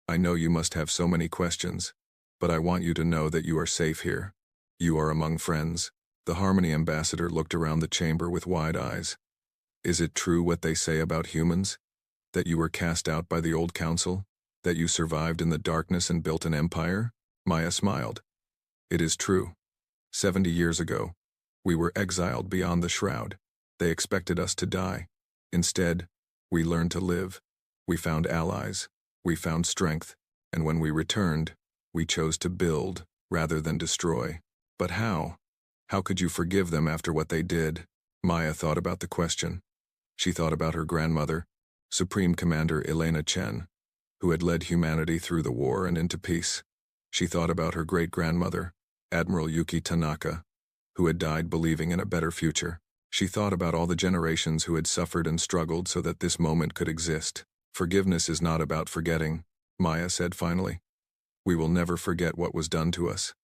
I know you must have so many questions, but I want you to know that you are safe here. You are among friends." The Harmony ambassador looked around the chamber with wide eyes. "Is it true what they say about humans? That you were cast out by the old council? That you survived in the darkness and built an empire?" Maya smiled. "It is true. 70 years ago, we were exiled beyond the shroud. They expected us to die. Instead, we learned to live. We found allies. We found strength. And when we returned, we chose to build rather than destroy. But how? How could you forgive them after what they did?" Maya thought about the question. She thought about her grandmother, Supreme Commander Elena Chen, who had led humanity through the war and into peace. She thought about her great-grandmother, Admiral Yuki Tanaka, who had died believing in a better future. She thought about all the generations who had suffered and struggled so that this moment could exist. "Forgiveness is not about forgetting," Maya said finally. "We will never forget what was done to us.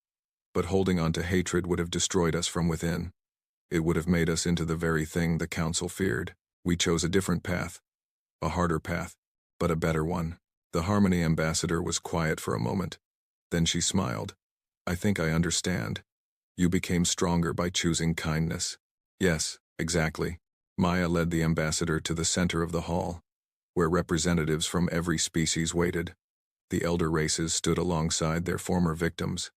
But holding on to hatred would have destroyed us from within. It would have made us into the very thing the Council feared. We chose a different path, a harder path, but a better one." The Harmony ambassador was quiet for a moment. Then she smiled. "I think I understand. You became stronger by choosing kindness." "Yes, exactly." Maya led the ambassador to the center of the hall, where representatives from every species waited. The elder races stood alongside their former victims.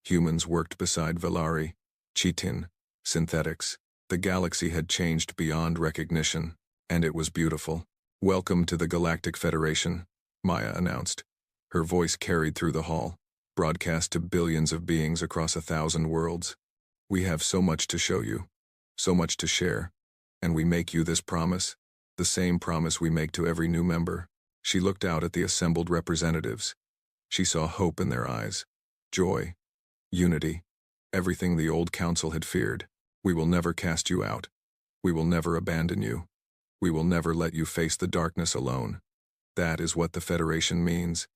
Humans worked beside Valari, Chitin, synthetics. The galaxy had changed beyond recognition, and it was beautiful. "Welcome to the Galactic Federation," Maya announced. Her voice carried through the hall, broadcast to billions of beings across 1,000 worlds. "We have so much to show you, so much to share, and we make you this promise, the same promise we make to every new member." She looked out at the assembled representatives. She saw hope in their eyes, joy, unity, everything the old council had feared. "We will never cast you out. We will never abandon you. We will never let you face the darkness alone. That is what the Federation means.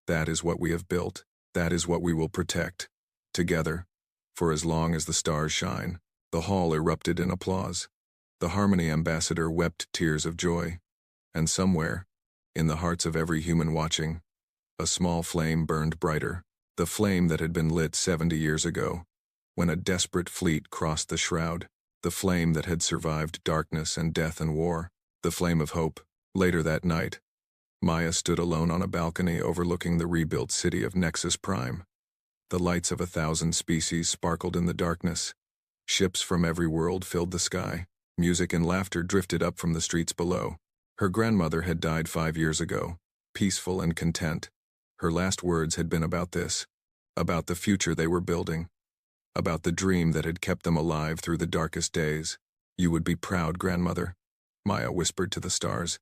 That is what we have built. That is what we will protect. Together, for as long as the stars shine." The hall erupted in applause. The Harmony ambassador wept tears of joy. And somewhere, in the hearts of every human watching, a small flame burned brighter. The flame that had been lit 70 years ago, when a desperate fleet crossed the shroud. The flame that had survived darkness and death and war. The flame of hope. Later that night, Maya stood alone on a balcony overlooking the rebuilt city of Nexus Prime. The lights of 1,000 species sparkled in the darkness. Ships from every world filled the sky. Music and laughter drifted up from the streets below. Her grandmother had died 5 years ago, peaceful and content. Her last words had been about this, about the future they were building, about the dream that had kept them alive through the darkest days. "You would be proud, grandmother," Maya whispered to the stars.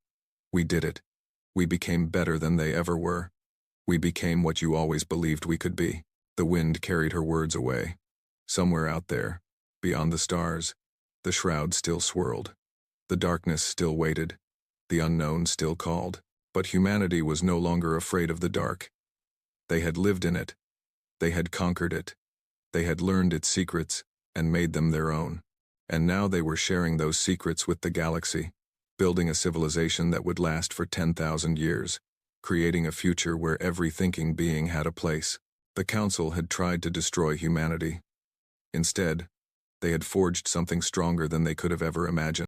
"We did it. We became better than they ever were. We became what you always believed we could be." The wind carried her words away. Somewhere out there, beyond the stars, the shroud still swirled. The darkness still waited. The unknown still called. But humanity was no longer afraid of the dark. They had lived in it. They had conquered it. They had learned its secrets and made them their own. And now they were sharing those secrets with the galaxy, building a civilization that would last for 10,000 years, creating a future where every thinking being had a place. The Council had tried to destroy humanity. Instead, they had forged something stronger than they could have ever imagined.